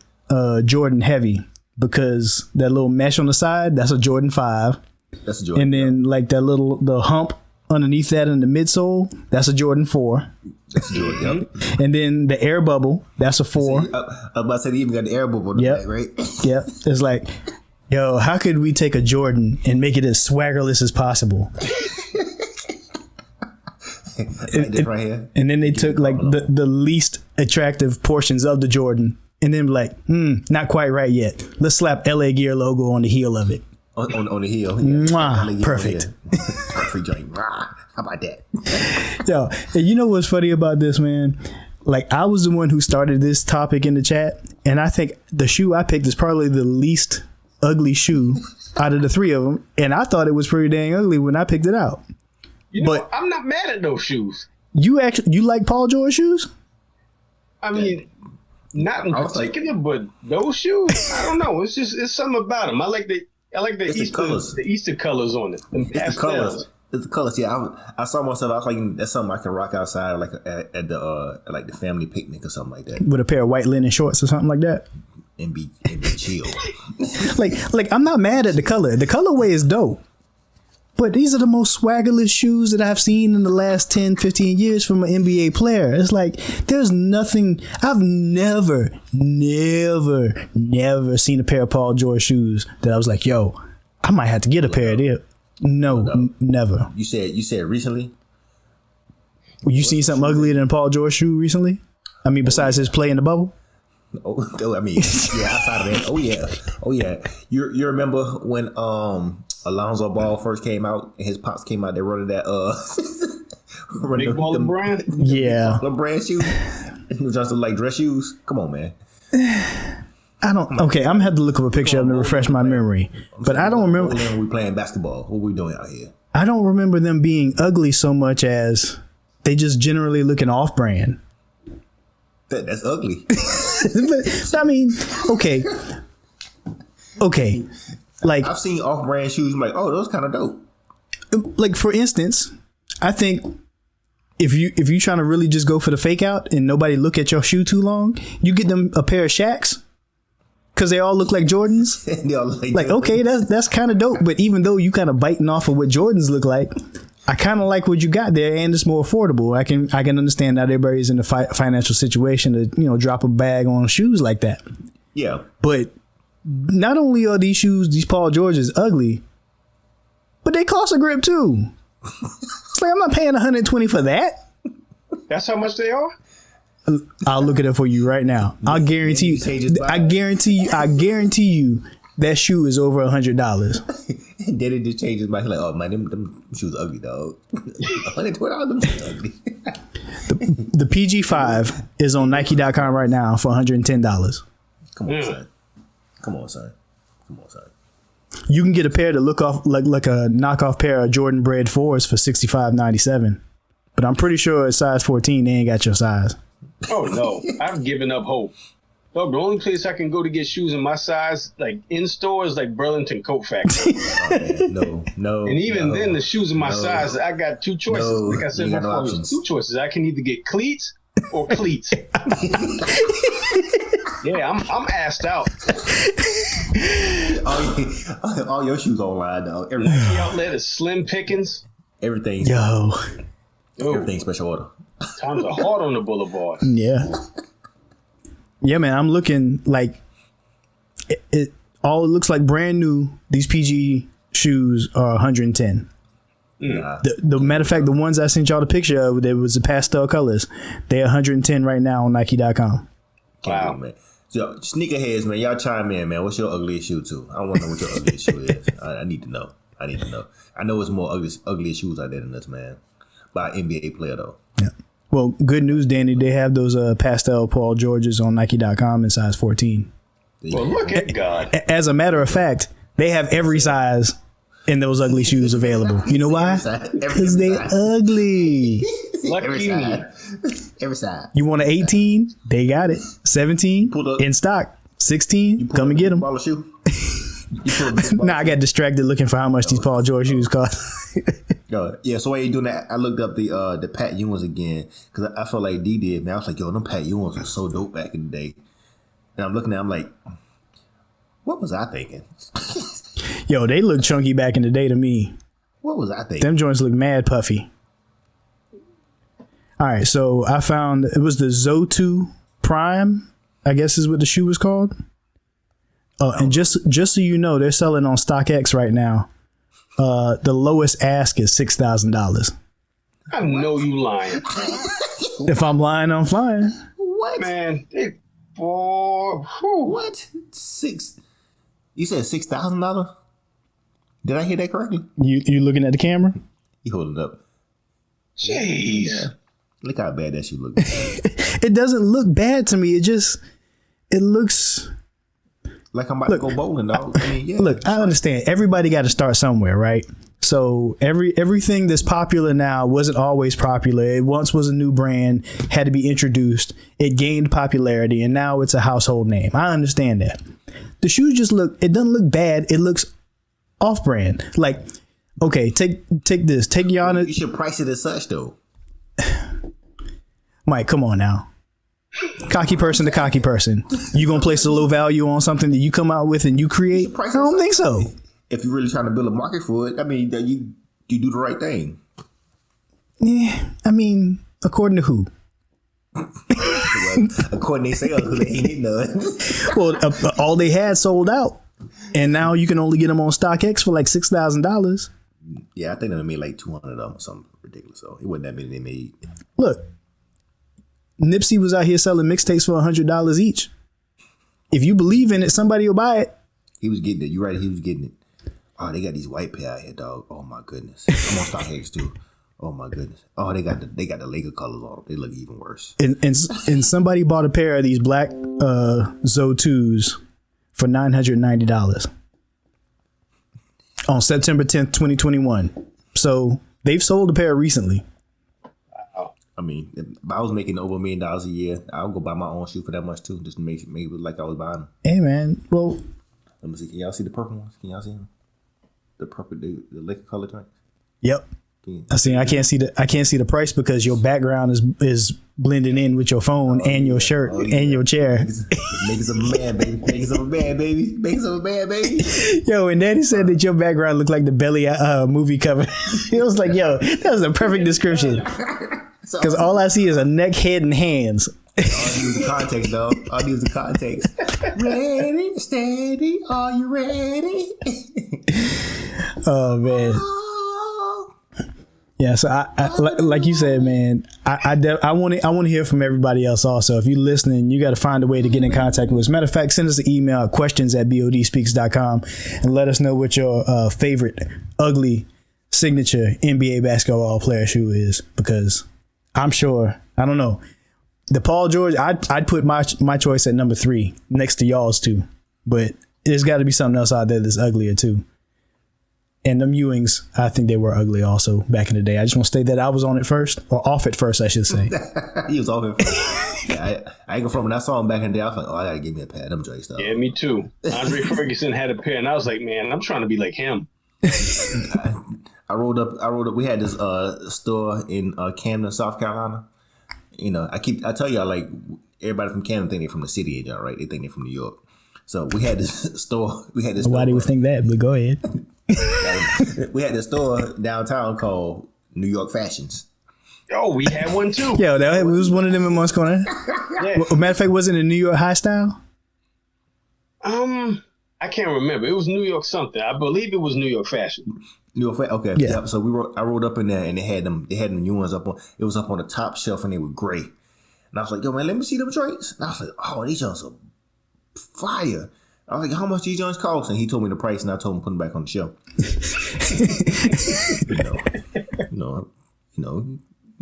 Jordan heavy because that little mesh on the side, that's a Jordan 5. That's a Jordan. And then like the hump underneath that in the midsole, that's a Jordan 4. That's a Jordan. Yep. And then the air bubble, that's a 4. I was about to say they even got the air bubble on the back, right? Yep. It's like, yo, how could we take a Jordan and make it as swaggerless as possible? Right here. And then they took like the least attractive portions of the Jordan and then like, not quite right yet. Let's slap LA Gear logo on the heel of it. On the heel. Yeah. Mwah, perfect. Free joint. How about that? Yo, and you know what's funny about this, man? Like, I was the one who started this topic in the chat, and I think the shoe I picked is probably the least ugly shoe out of the three of them, and I thought it was pretty dang ugly when I picked it out. You know, I'm not mad at those shoes. You like Paul George shoes? I mean, not in particular, but those shoes, I don't know. It's something about them. I like the Easter colors on it. It's the colors. Yeah, I saw myself. I was like, that's something I can rock outside, like at the family picnic or something like that, with a pair of white linen shorts or something like that, and be chill. like I'm not mad at the color. The colorway is dope. But these are the most swaggerless shoes that I've seen in the last 10, 15 years from an NBA player. It's like, there's nothing. I've never seen a pair of Paul George shoes that I was like, yo, I might have to get a pair of these. No, never. You said recently? You seen something uglier than a Paul George shoe recently? I mean, besides his play in the bubble? Oh, I mean, yeah, outside of that. Oh yeah. You remember when Alonzo Ball first came out and his pops came out there running that Big Baller brand? Yeah. LeBron shoes. Just like dress shoes. Come on, man. I'm gonna have to look up a picture of them to refresh my memory. But I don't remember. We playing basketball. What we doing out here? I don't remember them being ugly so much as they just generally looking off brand. That's ugly. But, I mean, okay. Like, I've seen off brand shoes. I'm like, oh, those kind of dope. Like, for instance, I think if you trying to really just go for the fake out and nobody look at your shoe too long, you get them a pair of Shaqs because they all look like Jordans. They all look like okay, that's kind of dope. But even though you kind of biting off of what Jordans look like, I kind of like what you got there, and it's more affordable. I can understand that everybody's in a financial situation to drop a bag on shoes like that. Yeah, but not only are these shoes, these Paul Georges, ugly, but they cost a grip too. It's like I'm not paying $120 for that. That's how much they are? I'll look it up for you right now. I guarantee you that shoe is over $100. And then it just changes my like, oh man, them shoes ugly, dog. $120, them shoes ugly. The PG5 is on Nike.com right now for $110. Come on, son. You can get a pair that look off like a knockoff pair of Jordan Bred 4s for $65.97. But I'm pretty sure at size 14 they ain't got your size. Oh no, I've given up hope. Dog, the only place I can go to get shoes in my size, like in stores, like Burlington Coat Factory. No. And even then, the shoes in my size, I got two choices. Like I said before, two choices. I can either get cleats or cleats. Yeah, I'm assed out. all your shoes online, dog. The outlet is slim pickings. Everything's everything's special order. Times are hard on the boulevard. Yeah, man. I'm looking like it all looks like brand new. These PG shoes are 110. The matter of fact, the ones I sent y'all the picture of, there was the pastel colors. They're 110 right now on Nike.com. Wow, man. So sneakerheads, man, y'all chime in, man. What's your ugliest shoe too? I want to know what your ugliest shoe is. I need to know. I know it's more ugly shoes out there than us, man. By an NBA player though. Yeah. Well, good news, Danny. They have those pastel Paul Georges on Nike.com in size 14. Well, look at God. As a matter of fact, they have every size in those ugly shoes available. You know why? Because they ugly. Lucky me. Every side. You want an 18? They got it. 17 in stock. 16, come and get them. Nah, I got distracted looking for how much these Paul George shoes cost. Yeah, so while you doing that, I looked up the Pat Ewings again because I felt like D did, man. I was like, yo, them Pat Ewings were so dope back in the day. And I'm looking at them like, what was I thinking? Yo, they look chunky back in the day to me. What was I thinking? Them joints look mad puffy. All right, so I found it was the Zo2 Prime, I guess is what the shoe was called. Oh, and just so you know, they're selling on StockX right now. The lowest ask is $6,000. I know you lying. If I'm lying, I'm flying. What? Man, what? You said $6,000? Did I hear that correctly? You looking at the camera? You holding it up. Jeez. Yeah. Look how bad that shoe looks. It doesn't look bad to me. It looks like I'm about to go bowling, dog. I mean, yeah. Look, I understand. Everybody got to start somewhere, right? So everything that's popular now wasn't always popular. It once was a new brand, had to be introduced. It gained popularity, and now it's a household name. I understand that. The shoes just it doesn't look bad. It looks off-brand. Like, okay, take this. Take Giannis. You should price it as such, though. Mike, come on now. Cocky person to cocky person. You gonna place a low value on something that you come out with and you create? I don't think so. If you're really trying to build a market for it, I mean, that you do the right thing. Yeah, I mean, according to who? Well, according to sales, because they ain't getting none. Well, all they had sold out, and now you can only get them on StockX for like $6,000. Yeah, I think they made like 200 of them or something ridiculous. So it wasn't that many they made. Look, Nipsey was out here selling mixtapes for $100 each. If you believe in it, somebody will buy it. He was getting it. You're right. He was getting it. Oh, they got these white pair out here, dog. Oh my goodness. I'm on StockX too. Oh my goodness. Oh, they got the Laker colors on them. They look even worse. And somebody bought a pair of these black Zo 2s for $990 on September 10th, 2021. So they've sold a pair recently. I mean, if I was making over $1 million a year, I would go buy my own shoe for that much too, just to make it look like I was buying them. Hey man, well, let me see. Can y'all see the purple ones? Can y'all see them? The purple, the liquor color joints. Yep. I can't see the price because your background is blending in with your phone and your shirt and your chair. Make us a man, baby. Make us a man, baby. Make us a man, baby. Yo, and Daddy said that your background looked like the Belly movie cover. It was like, yo, that was a perfect description. Because all I see is a neck, head, and hands. All I need is the context, dog. All I need is the context. Ready, steady, are you ready? Oh, man. Yeah, so I like you said, man, I want to hear from everybody else also. If you're listening, you got to find a way to get in contact with us. Matter of fact, send us an email at questions@bodspeaks.com and let us know what your favorite ugly signature NBA basketball player shoe is, because I'm sure, I don't know, the Paul George, I'd put my choice at number 3 next to y'all's too, but there's got to be something else out there that's uglier too. And them Ewings, I think they were ugly also back in the day. I just want to state that I was on it first, or off it first, I should say. He was off it first. Yeah, I ain't go from when I saw him back in the day. I was like, oh, I gotta give me a pair of them joints though. Yeah, me too. Andre Ferguson had a pair, and I was like, man, I'm trying to be like him. I rolled up. We had this store in Camden, South Carolina. You know, I tell y'all, like, everybody from Camden think they're from the city, right? They think they're from New York. So we had this store. Why do you think that? But go ahead. We had this store downtown called New York Fashions. Oh, we had one too. Yeah, that was one of them in Moss Corner. Yeah. Well, matter of fact, was it a New York High Style? I can't remember. It was New York something. I believe it was New York Fashion. New York Fashion. Okay. Yeah. So I rolled up in there, and they had them new ones up on. It was up on the top shelf, and they were gray. And I was like, yo, man, let me see them traits. And I was like, oh, these joints are fire. I was like, how much these joints cost? And he told me the price, and I told him to put them back on the shelf. You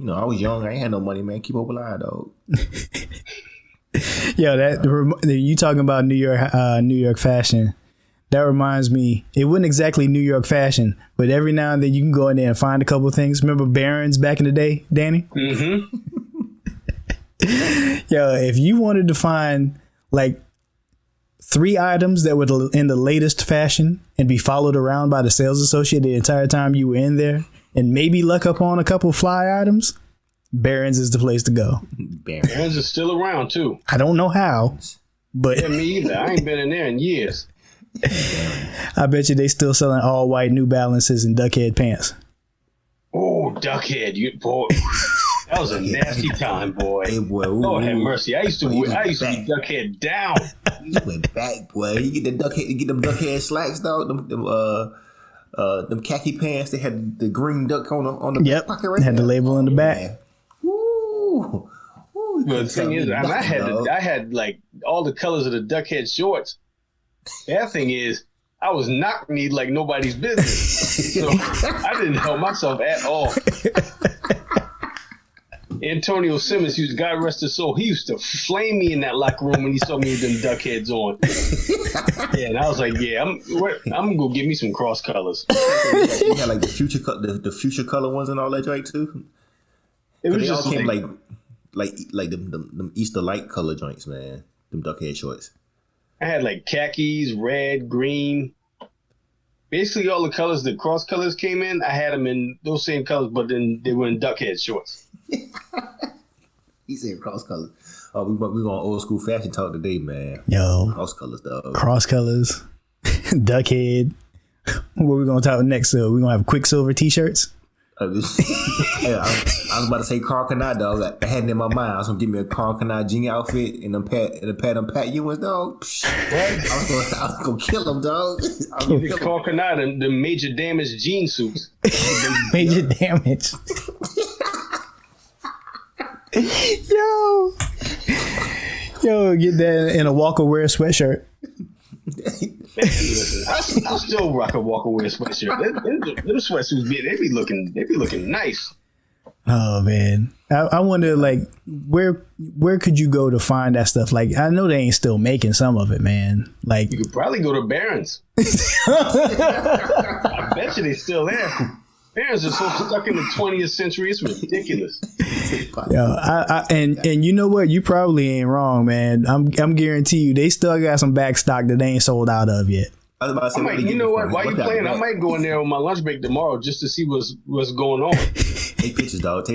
know, I was young. I ain't had no money, man. Keep hope alive, dog. Yo, you talking about New York fashion? That reminds me. It wasn't exactly New York fashion, but every now and then you can go in there and find a couple of things. Remember Barron's back in the day, Danny? Mm-hmm. Yo, if you wanted to find like 3 items that were in the latest fashion and be followed around by the sales associate the entire time you were in there, and maybe luck up on a couple fly items, Barron's is the place to go. Barron's is still around too. I don't know how, but yeah, me either. I ain't been in there in years. I bet you they still selling all white New Balances and duckhead pants. Oh, duckhead, you boy. That was a nasty time, boy. Hey, boy. Lord have mercy. I used to be duckhead down. You went back, boy. You get them duckhead slacks, dog. Them khaki pants. They had the green duck on the pocket right. Had the label in the back. Ooh. But the thing is, I had like all the colors of the duckhead shorts. That thing is, I was knock-kneed like nobody's business. So I didn't help myself at all. Antonio Simmons, God rest his soul, he used to flame me in that locker room when he saw me with them duck heads on. Yeah, and I was like, yeah, I'm gonna go get me some cross colors. You had like the future color ones and all that, right? Too. It was they just all came like them Easter light color joints, man. Them duck head shorts. I had like khakis, red, green. Basically, all the colors, the cross colors came in. I had them in those same colors, but then they were in duck head shorts. He said cross colors. Oh, we going old school fashion talk today, man. Yo, cross colors, dog. Cross colors, duck head. What we gonna talk next? We gonna have Quicksilver t-shirts. I was about to say Carl Kanai, dog. I had it in my mind. I was gonna give me a Carl Kanai jean outfit and them Pat Ewins, dog. I was gonna kill him, dog. Carl Kanai, the major damage jean suits. Major damage. Yo, get that in a Walker Wear sweatshirt. I still rock a Walker Wear sweatshirt. Them sweatsuits, they be looking nice. Oh man, I wonder like where could you go to find that stuff? Like I know they ain't still making some of it, man. Like you could probably go to Barron's. I bet you they still there. Barron's are so stuck in the 20th century, it's ridiculous. Yeah, and you know what? You probably ain't wrong, man. I'm guarantee you they still got some back stock that they ain't sold out of yet. I was about to say, you know what? While you playing, I might go in there on my lunch break tomorrow just to see what's going on. Take pictures, dog.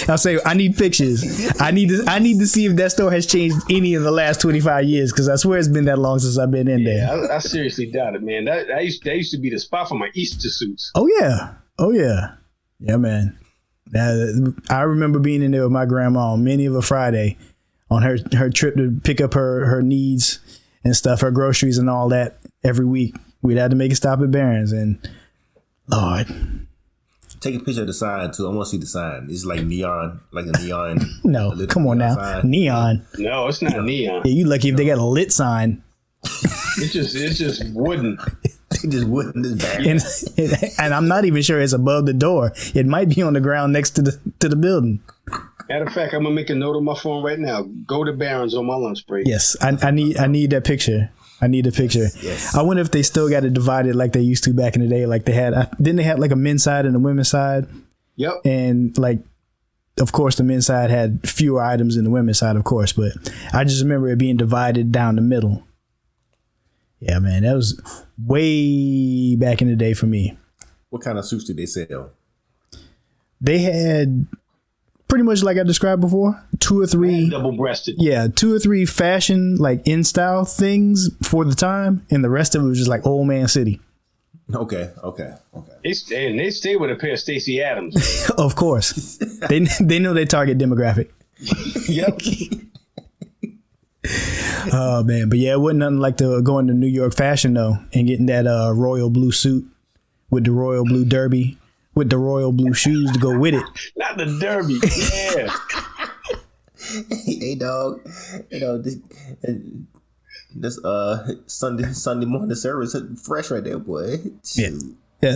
I'll say I need pictures. I need to see if that store has changed any in the last 25 years because I swear it's been that long since I've been in there. I seriously doubt it, man. That used to be the spot for my Easter suits. Oh yeah, man. I remember being in there with my grandma on many of a Friday on her trip to pick up her needs and stuff, her groceries and all that every week. We'd have to make a stop at Barron's and Lord. Take a picture of the sign too. I want to see the sign. It's like neon, like a neon. No, come on now. Sign. Neon. No, it's not neon. Yeah, you lucky if they got a lit sign. It's just wooden. Just wooden. And I'm not even sure it's above the door. It might be on the ground next to the building. Matter of fact, I'm gonna make a note on my phone right now. Go to Barron's on my lunch break. Yes, I need that picture. I need a picture. Yes. I wonder if they still got it divided like they used to back in the day. Like they had, didn't they have like a men's side and a women's side? Yep. And like, of course, the men's side had fewer items than the women's side, of course. But I just remember it being divided down the middle. Yeah, man, that was way back in the day for me. What kind of suits did they sell? They had pretty much like I described before, 2 or 3 double-breasted. Yeah, 2 or 3 fashion like in style things for the time, and the rest of it was just like old man city. Okay. They stay with a pair of Stacey Adams. Of course, they know their target demographic. Yep. Oh man, but yeah, it wasn't nothing like going to New York fashion though, and getting that royal blue suit with the royal blue derby with the royal blue shoes to go with it. Not the derby, yeah. Hey dog, you know this Sunday morning service fresh right there, boy. Yeah.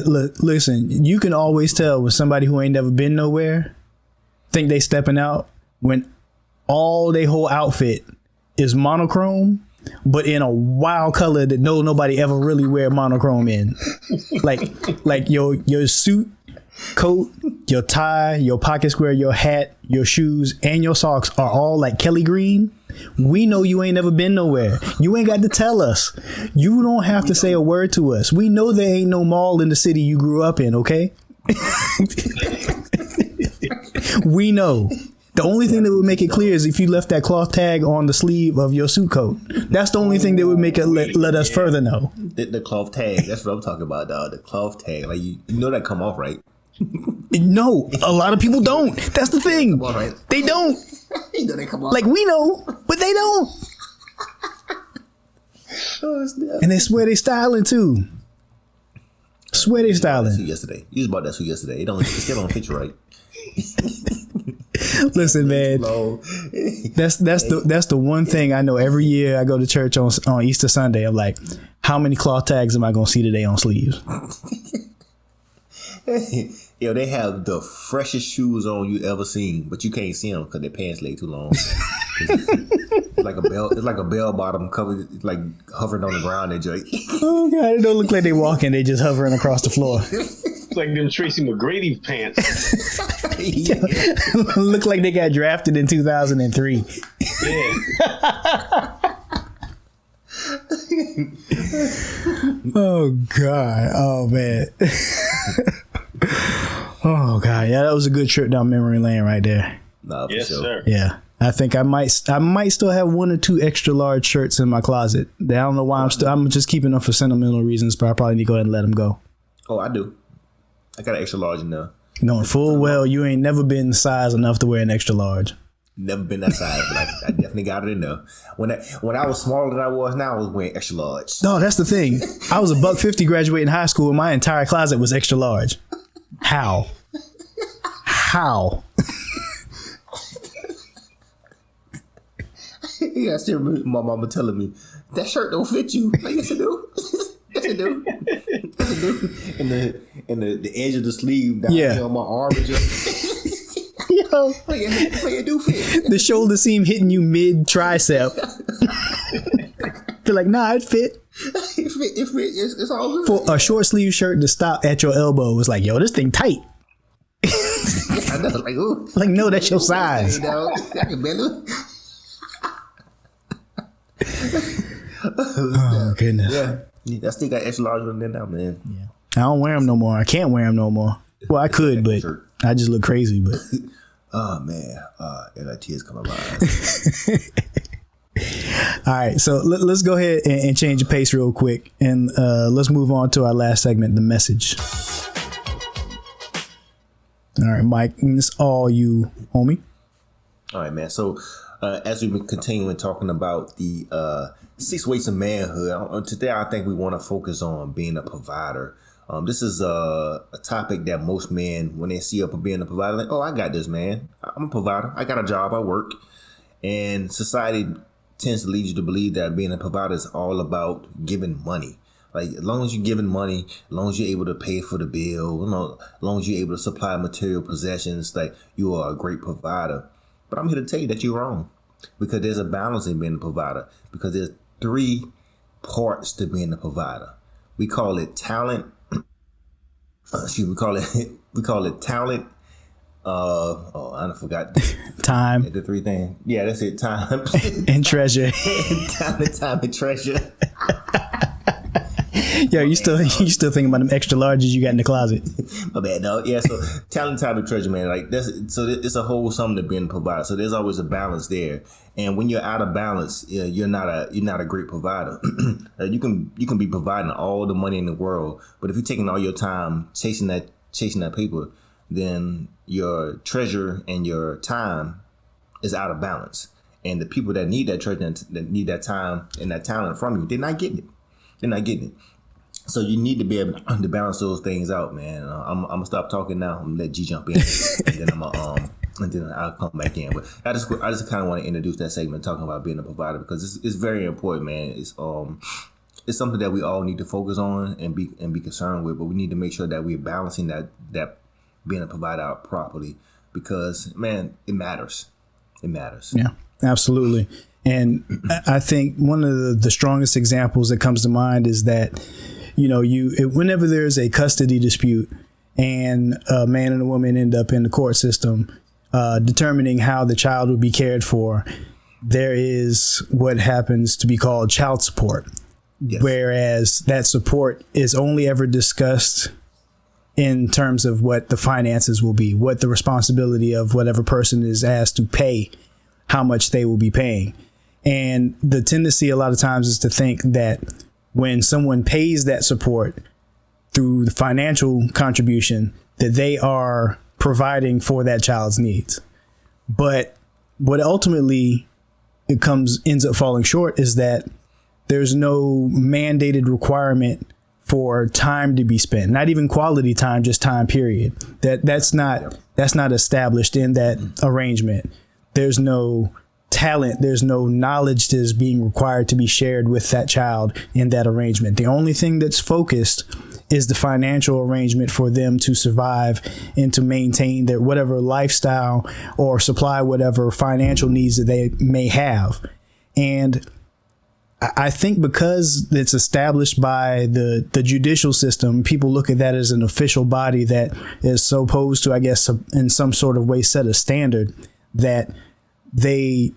Look, listen, you can always tell when somebody who ain't never been nowhere think they stepping out when all they whole outfit is monochrome, but in a wild color that nobody ever really wear monochrome in. like your suit, coat, your tie, your pocket square, your hat, your shoes, and your socks are all like Kelly green. We know you ain't never been nowhere. You ain't got to tell us. You don't have to say a word to us. We know there ain't no mall in the city you grew up in, okay? We know. The only thing that would make it clear is if you left that cloth tag on the sleeve of your suit coat. That's the only thing that would make it let us further know. The cloth tag. That's what I'm talking about, dog. The cloth tag. Like you know that come off, right? No, a lot of people don't. That's the thing. Come on, right? They don't. You know they come off. Like we know, but they don't. And they swear they styling too. Swear they styling. Yesterday, you was about that suit yesterday. It's still on picture, right? Listen, man. That's the one thing I know. Every year I go to church on Easter Sunday. I'm like, how many cloth tags am I gonna see today on sleeves? Yo, they have the freshest shoes on you ever seen, but you can't see them because their pants lay too long. It's like a bell. It's like a bell bottom covered, like hovering on the ground. They joint. Oh god, it don't look like they walking. They just hovering across the floor. It's like them Tracy McGrady pants. Look like they got drafted in 2003. Yeah. Oh god. Oh man. Oh god. Yeah, that was a good trip down memory lane right there. Nah, for Yes, sure. sir. Yeah. I think I might still have 1 or 2 extra large shirts in my closet. I don't know why I'm just keeping them for sentimental reasons, but I probably need to go ahead and let them go. Oh, I do. I got an extra large in there. Knowing full well you ain't never been size enough to wear an extra large. Never been that size, but I definitely got it in there. When I was smaller than I was now, I was wearing extra large. No, that's the thing. I was $150 graduating high school and my entire closet was extra large. How? Yeah, I still remember my mama telling me, that shirt don't fit you. Like, yes, it do. Yes, it do. Yes, it do. And the edge of the sleeve down here on my arm is just... Yo, like it do fit. the shoulder seam hitting you mid tricep. Feel like, nah, it fit. It fit. It's all good. For a short sleeve shirt to stop at your elbow was like, yo, this thing tight. I know, like, ooh. Like, no, that's your size. You know, I can barely... Oh goodness. Yeah, I still got extra large on there now, man. Yeah. I don't wear them no more. I can't wear them no more. Well, I could, but I just look crazy. But oh man, I got tears coming out my eyes. all right, so let's go ahead and change the pace real quick, and let's move on to our last segment, the message. All right, Mike, it's all you, homie. All right, man. So as we've been continuing talking about the 6 ways of manhood, today I think we want to focus on being a provider. This is a topic that most men, when they see up being a provider, like, oh, I got this, man. I'm a provider. I got a job. I work. And society tends to lead you to believe that being a provider is all about giving money. Like, as long as you're giving money, as long as you're able to pay for the bill, you know, as long as you're able to supply material possessions, like, you are a great provider. But I'm here to tell you that you're wrong, because there's a balance in being a provider, because there's 3 parts to being a provider. We call it talent. We call it talent. I forgot. Time. The 3 things. Yeah, that's it. Time and treasure. time and treasure. Yo, you still thinking about them extra larges you got in the closet? My bad, dog. Yeah, so talent, time, and treasure, man. Like it's a whole something to being provided. So there's always a balance there. And when you're out of balance, you're not a great provider. You can be providing all the money in the world, but if you're taking all your time chasing that paper, then your treasure and your time is out of balance. And the people that need that treasure, that need that time and that talent from you, they're not getting it. So you need to be able to balance those things out, man. I'm gonna stop talking now. I'm gonna let G jump in, and then I'll come back in. But I just kind of want to introduce that segment talking about being a provider, because it's very important, man. It's something that we all need to focus on and be concerned with, but we need to make sure that we're balancing that being a provider out properly, because, man, it matters. It matters. Yeah, absolutely. And I think one of the strongest examples that comes to mind is that, whenever there's a custody dispute and a man and a woman end up in the court system, determining how the child will be cared for, there is what happens to be called child support. Yes. Whereas that support is only ever discussed in terms of what the finances will be, what the responsibility of whatever person is asked to pay, how much they will be paying. And the tendency a lot of times is to think that when someone pays that support through the financial contribution, that they are providing for that child's needs. But what ultimately ends up falling short is that there's no mandated requirement for time to be spent, not even quality time, just time period. That's not established in that arrangement. There's no talent, there's no knowledge that is being required to be shared with that child in that arrangement. The only thing that's focused is the financial arrangement for them to survive and to maintain their whatever lifestyle or supply whatever financial needs that they may have. And I think because it's established by the judicial system, people look at that as an official body that is supposed to, I guess, in some sort of way set a standard, that they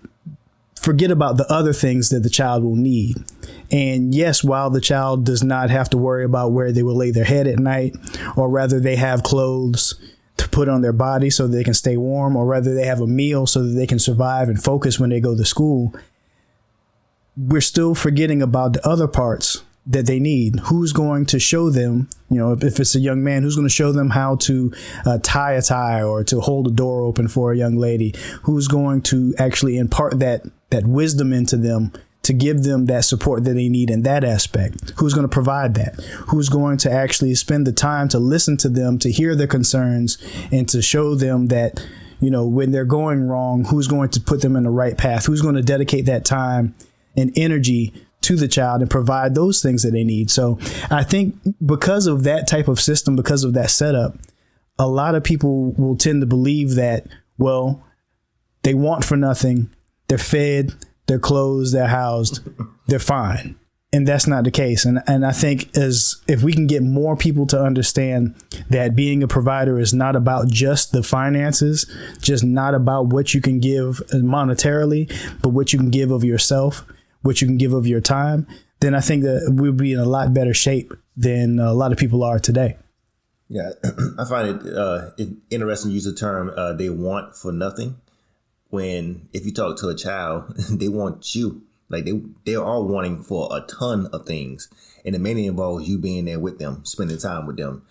forget about the other things that the child will need. And yes, while the child does not have to worry about where they will lay their head at night, or rather they have clothes to put on their body so they can stay warm, or rather they have a meal so that they can survive and focus when they go to school, we're still forgetting about the other parts that they need. Who's going to show them, if it's a young man, who's going to show them how to tie a tie or to hold a door open for a young lady? Who's going to actually impart that wisdom into them to give them that support that they need in that aspect? Who's going to provide that? Who's going to actually spend the time to listen to them, to hear their concerns, and to show them that, when they're going wrong, who's going to put them in the right path? Who's going to dedicate that time and energy to the child and provide those things that they need? So I think because of that type of system, because of that setup, a lot of people will tend to believe that, well, they want for nothing, they're fed, they're clothed, they're housed, they're fine. And that's not the case. And I think if we can get more people to understand that being a provider is not about just the finances, just not about what you can give monetarily, but what you can give of yourself, what you can give of your time, then I think that we'll be in a lot better shape than a lot of people are today. Yeah, I find it interesting to use the term they want for nothing. When if you talk to a child, they want you. Like they're all wanting for a ton of things. And it mainly involves you being there with them, spending time with them.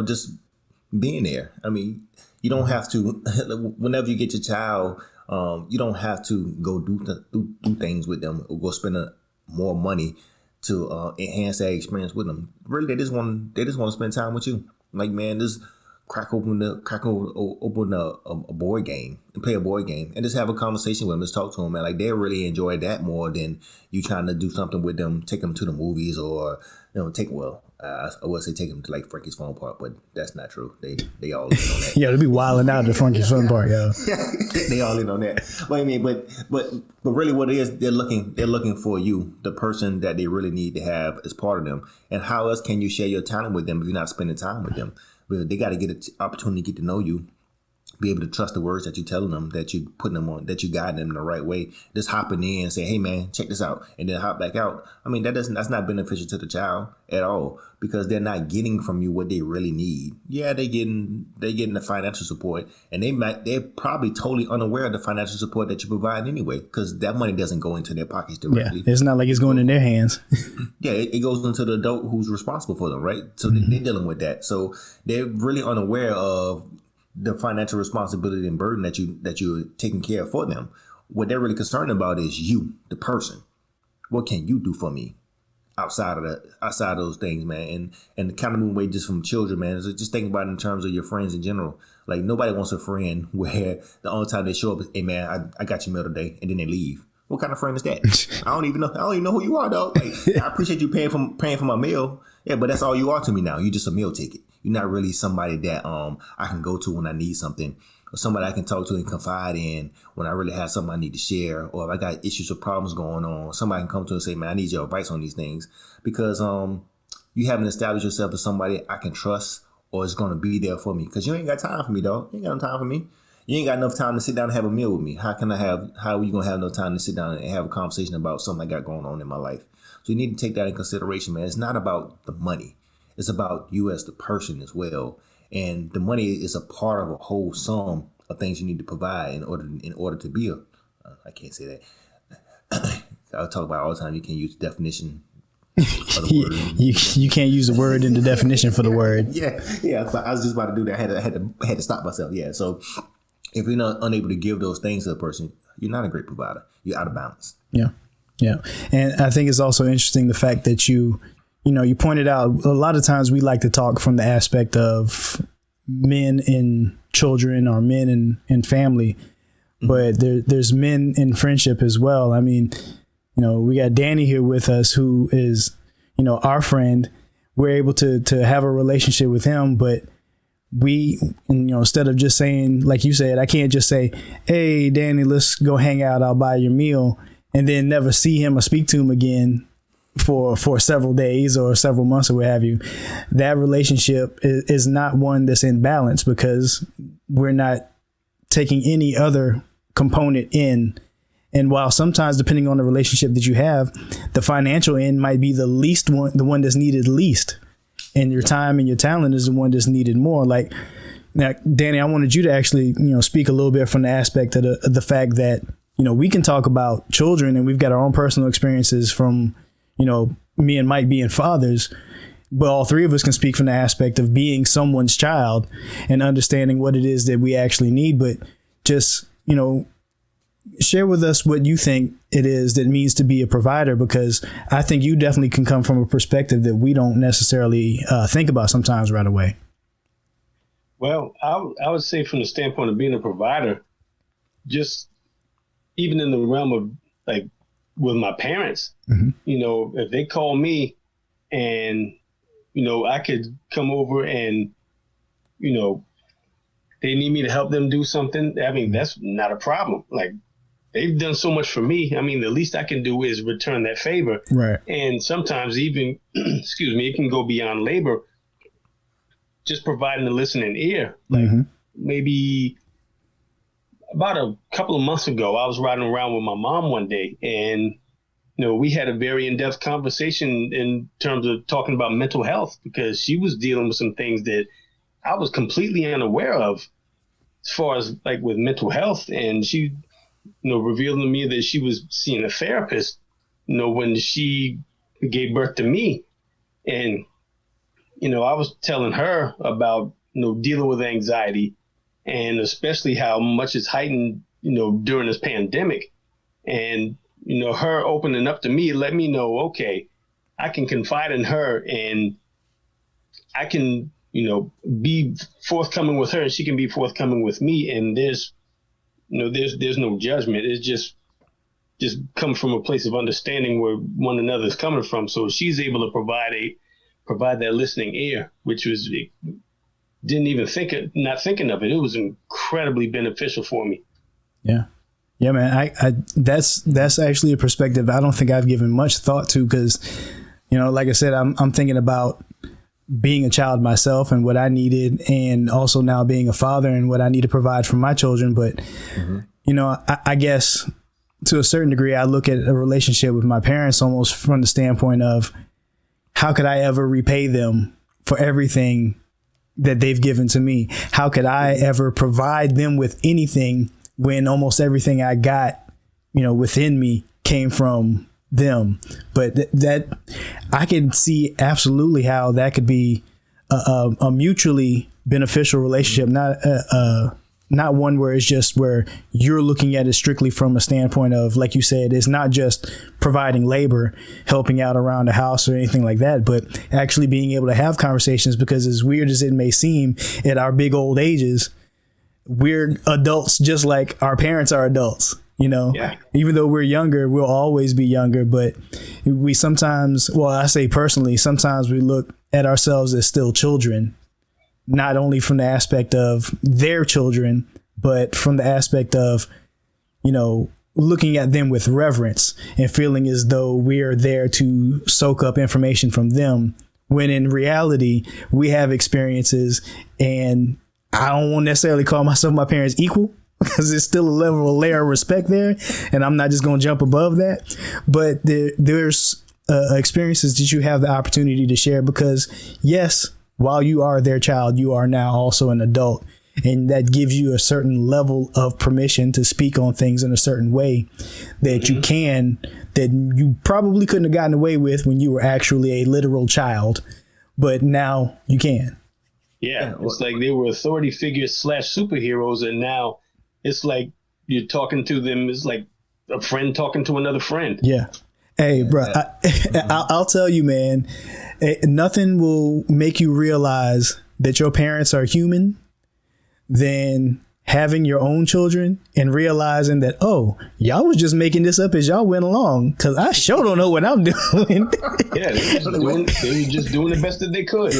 Just being there. I mean, you don't have to, whenever you get your child, you don't have to go do things with them or go spend more money to enhance that experience with them. Really, they just want to spend time with you. Like, man, just crack open a board game and play a board game and just have a conversation with them. Just talk to them, man. Like, they really enjoy that more than you trying to do something with them, take them to the movies or I would say take them to like Frankie's Fun Park, but that's not true. They all in on that. Yeah, they be wilding out at Frankie's Fun Park, yeah. They all in on that. But I mean, but really, what it is, they're looking for you, the person that they really need to have as part of them. And how else can you share your time with them if you're not spending time with them? But they got to get an opportunity to get to know you, be able to trust the words that you're telling them, that you're putting them on, that you guide them in the right way. Just hopping in and say, hey, man, check this out, and then hop back out. I mean, that's not beneficial to the child at all, because they're not getting from you what they really need. Yeah, they're getting the financial support, and they're probably totally unaware of the financial support that you provide anyway, because that money doesn't go into their pockets directly. Yeah, it's not like it's going in their hands. Yeah, it goes into the adult who's responsible for them, right? So they're dealing with that. So they're really unaware of the financial responsibility and burden that you're taking care of for them. What they're really concerned about is you, the person. What can you do for me outside of those things, man? And kind of moving away just from children, man. So just think about it in terms of your friends in general. Like, nobody wants a friend where the only time they show up is, hey, man, I got your meal today, and then they leave. What kind of friend is that? I don't even know who you are, dog. Like, I appreciate you paying for my meal. Yeah, but that's all you are to me now. You're just a meal ticket. You're not really somebody that I can go to when I need something, or somebody I can talk to and confide in when I really have something I need to share, or if I got issues or problems going on, somebody can come to and say, man, I need your advice on these things, because you haven't established yourself as somebody I can trust or is going to be there for me, because you ain't got time for me, dog. You ain't got no time for me. You ain't got enough time to sit down and have a meal with me. How are you going to have no time to sit down and have a conversation about something I got going on in my life? So you need to take that in consideration, man. It's not about the money. It's about you as the person as well. And the money is a part of a whole sum of things you need to provide in order to be I can't say that. I'll talk about it all the time. You can't use the definition of the word. You can't use the word in the definition for the word. Yeah. I was just about to do that. I had to stop myself. Yeah. So if you're not unable to give those things to a person, you're not a great provider. You're out of balance. Yeah. And I think it's also interesting the fact that you pointed out a lot of times we like to talk from the aspect of men and children or men and family, but there's men in friendship as well. I mean, we got Danny here with us, who is, our friend. we're able to have a relationship with him, but we, instead of just saying, like you said, I can't just say, hey, Danny, let's go hang out. I'll buy your meal, and then never see him or speak to him again for several days or several months or what have you. That relationship is not one that's in balance, because we're not taking any other component in. And while sometimes, depending on the relationship that you have, the financial end might be the one that's needed least, and your time and your talent is the one that's needed more. Like, now, Danny, I wanted you to actually, speak a little bit from the aspect of the fact that, we can talk about children, and we've got our own personal experiences from, me and Mike being fathers, but all three of us can speak from the aspect of being someone's child and understanding what it is that we actually need. But just, share with us what you think it is that means to be a provider, because I think you definitely can come from a perspective that we don't necessarily think about sometimes right away. Well, I would say from the standpoint of being a provider, just even in the realm of like with my parents, if they call me and, I could come over and, they need me to help them do something. I mean, that's not a problem. Like, they've done so much for me. I mean, the least I can do is return that favor. Right. And sometimes even, it can go beyond labor. Just providing a listening ear. Like maybe about a couple of months ago, I was riding around with my mom one day, and we had a very in-depth conversation in terms of talking about mental health, because she was dealing with some things that I was completely unaware of as far as like with mental health. And she, revealed to me that she was seeing a therapist, when she gave birth to me. And, I was telling her about, dealing with anxiety, and especially how much it's heightened, during this pandemic. And, her opening up to me let me know, okay, I can confide in her, and I can, be forthcoming with her, and she can be forthcoming with me. And there's no judgment. It's just come from a place of understanding where one another is coming from. So she's able to provide that listening ear, which was, not thinking of it. It was incredibly beneficial for me. Yeah. Yeah, man. That's actually a perspective I don't think I've given much thought to, because, like I said, I'm thinking about being a child myself and what I needed, and also now being a father and what I need to provide for my children. But, I guess to a certain degree, I look at a relationship with my parents almost from the standpoint of, how could I ever repay them for everything that they've given to me? How could I ever provide them with anything when almost everything I got, within me came from them? But that I can see absolutely how that could be a mutually beneficial relationship, not one where it's just where you're looking at it strictly from a standpoint of, like you said, it's not just providing labor, helping out around the house or anything like that, but actually being able to have conversations. Because as weird as it may seem, at our big old ages, we're adults just like our parents are adults. Yeah. Even though we're younger, we'll always be younger. But we sometimes, well, I say personally, sometimes we look at ourselves as still children, not only from the aspect of their children, but from the aspect of, looking at them with reverence and feeling as though we're there to soak up information from them, when in reality, we have experiences, and I don't necessarily call myself my parents' equal, because there's still a layer of respect there, and I'm not just going to jump above that. But there's experiences that you have the opportunity to share, because yes, while you are their child, you are now also an adult, and that gives you a certain level of permission to speak on things in a certain way that you probably couldn't have gotten away with when you were actually a literal child, but now you can. Yeah, it's like they were authority figures / superheroes, and now it's like you're talking to them. It's like a friend talking to another friend. Yeah. Hey, bro, I'll tell you, man, nothing will make you realize that your parents are human than having your own children and realizing that, oh, y'all was just making this up as y'all went along, because I sure don't know what I'm doing. Yeah, they were just doing the best that they could.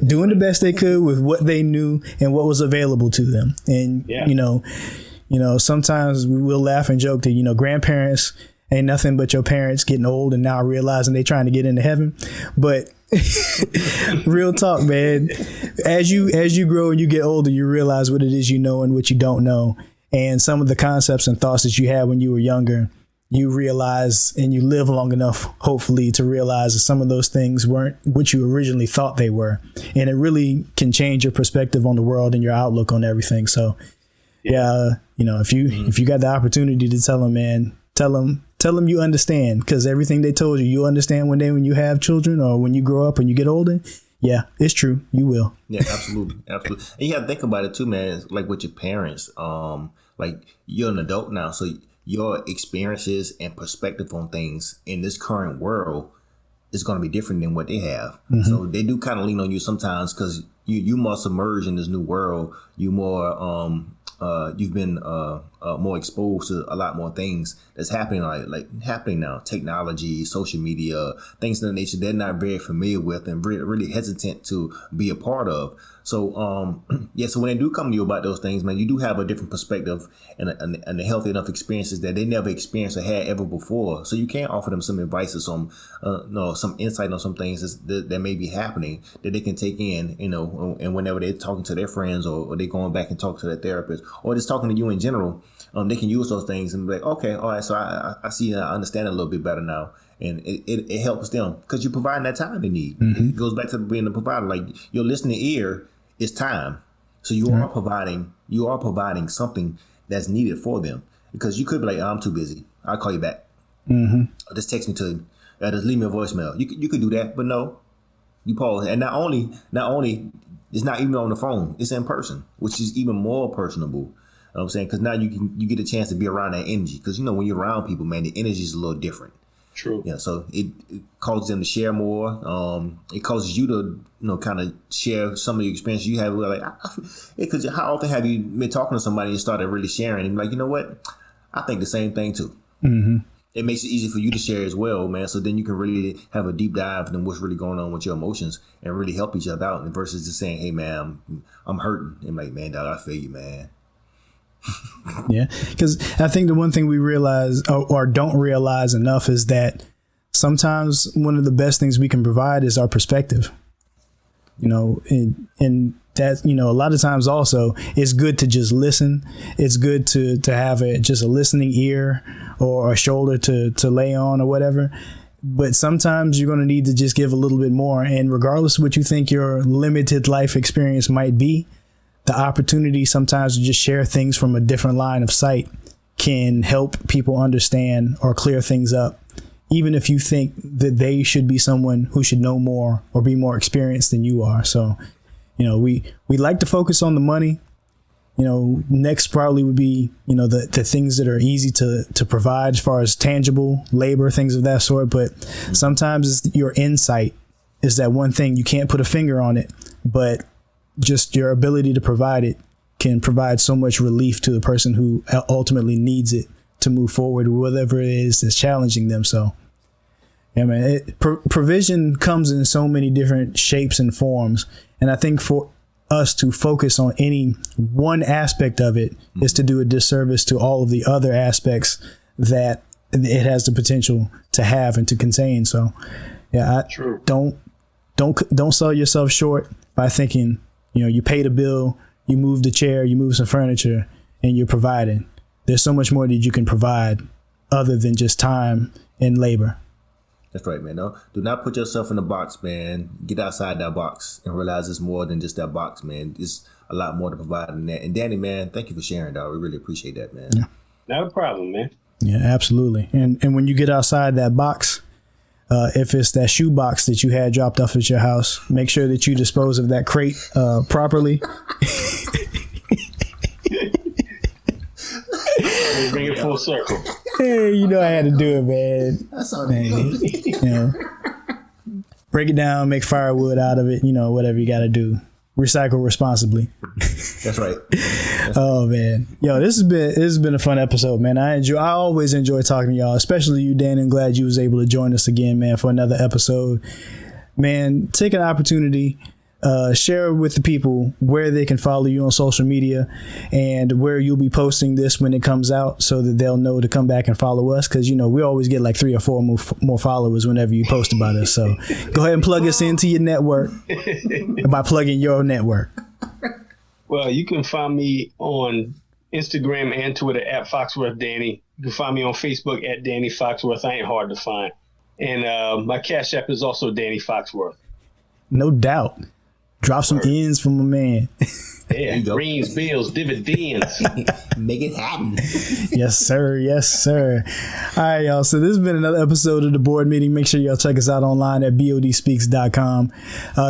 Doing the best they could with what they knew and what was available to them. And, you know, sometimes we will laugh and joke that, you know, grandparents ain't nothing but your parents getting old and now realizing they trying to get into heaven. But real talk, man, as you grow and you get older, you realize what it is you know and what you don't know. And some of the concepts and thoughts that you had when you were younger, you realize, and you live long enough, hopefully, to realize that some of those things weren't what you originally thought they were. And it really can change your perspective on the world and your outlook on everything. So, yeah, you know, if you got the opportunity to tell them, man, tell them you understand, because everything they told you, you understand when you have children or when you grow up and you get older. Yeah, it's true. You will. Yeah, absolutely. Absolutely. And you have to think about it too, man. It's like with your parents, like you're an adult now. So your experiences and perspective on things in this current world is going to be different than what they have. Mm-hmm. So they do kind of lean on you sometimes because you more submerged in this new world. You more, you've been more exposed to a lot more things that's happening, like happening now. Technology, social media, things of the nature they're not very familiar with and really hesitant to be a part of. So, so when they do come to you about those things, man, you do have a different perspective and a healthy enough experiences that they never experienced or had ever before. So you can offer them some advice or some insight on some things that may be happening that they can take in, you know, and whenever they're talking to their friends or they're going back and talk to their therapist or just talking to you in general, they can use those things and be like, okay, all right, so I see, I understand it a little bit better now. And it helps them because you're providing that time they need. Mm-hmm. It goes back to being a provider. Like your listening ear is time. So you are providing something that's needed for them, because you could be like, I'm too busy, I'll call you back. Mm-hmm. Or just text me to just leave me a voicemail. You could do that, but no, you pause. And not only it's not even on the phone, it's in person, which is even more personable. You know what I'm saying? Because now you get a chance to be around that energy. Because you know when you're around people, man, the energy is a little different. True. Yeah, so it causes them to share more. It causes you to, kind of share some of the experience you have. Like, because how often have you been talking to somebody and started really sharing and like, you know what? I think the same thing too. Mm-hmm. It makes it easy for you to share as well, man. So then you can really have a deep dive into what's really going on with your emotions and really help each other out. And versus just saying, hey, man, I'm hurting. And like, man, dog, I feel you, man. Yeah, because I think the one thing we realize or don't realize enough is that sometimes one of the best things we can provide is our perspective. You know, and that, you know, a lot of times also it's good to just listen. It's good to have just a listening ear or a shoulder to lay on or whatever. But sometimes you're going to need to just give a little bit more. And regardless of what you think your limited life experience might be, the opportunity sometimes to just share things from a different line of sight can help people understand or clear things up, even if you think that they should be someone who should know more or be more experienced than you are. So, you know, we like to focus on the money. You know, next probably would be, you know, the things that are easy to provide as far as tangible labor, things of that sort. But sometimes it's your insight is that one thing. You can't put a finger on it, but just your ability to provide it can provide so much relief to the person who ultimately needs it to move forward with whatever it is that's challenging them. So, yeah, man, provision comes in so many different shapes and forms. And I think for us to focus on any one aspect of it is to do a disservice to all of the other aspects that it has the potential to have and to contain. So, yeah, don't sell yourself short by thinking, you know, you paid a bill, you moved a chair, you moved some furniture, and you're providing. There's so much more that you can provide other than just time and labor. That's right, man. No, do not put yourself in a box, man. Get outside that box and realize it's more than just that box, man. It's a lot more to provide than that. And Danny, man, thank you for sharing, dog. We really appreciate that, man. Yeah. Not a problem, man. Yeah, absolutely. And when you get outside that box, if it's that shoe box that you had dropped off at your house, make sure that you dispose of that crate properly. Bring it full circle. Hey, you know I had to do it, man. That's all. You know, break it down, make firewood out of it. You know, whatever you got to do. recycle responsibly. That's right. Oh man, yo, this has been a fun episode, man. I always enjoy talking to y'all, especially you, Dan. And glad you was able to join us again, man, for another episode. Man, take an opportunity, share with the people where they can follow you on social media and where you'll be posting this when it comes out, so that they'll know to come back and follow us. Because we always get like 3 or 4 more followers whenever you post about us. So go ahead and plug us into your network by plugging your network. Well, you can find me on Instagram and Twitter at Foxworth Danny. You can find me on Facebook at Danny Foxworth. I ain't hard to find. And my Cash App is also Danny Foxworth. No doubt. Drop some ends from a man. Yeah, greens, bills, dividends. Make it happen. Yes, sir. Yes, sir. All right, y'all. So this has been another episode of The Board Meeting. Make sure y'all check us out online at bodspeaks.com.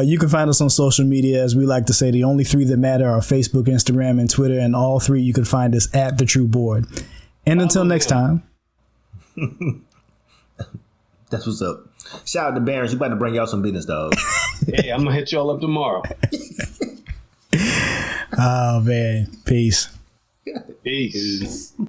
You can find us on social media. As we like to say, the only 3 that matter are Facebook, Instagram, and Twitter. And all 3 you can find us at The True Board. And until next time. That's what's up. Shout out to Barons. You about to bring y'all some business, dog. Hey, I'm going to hit y'all up tomorrow. Oh, man. Peace. Peace.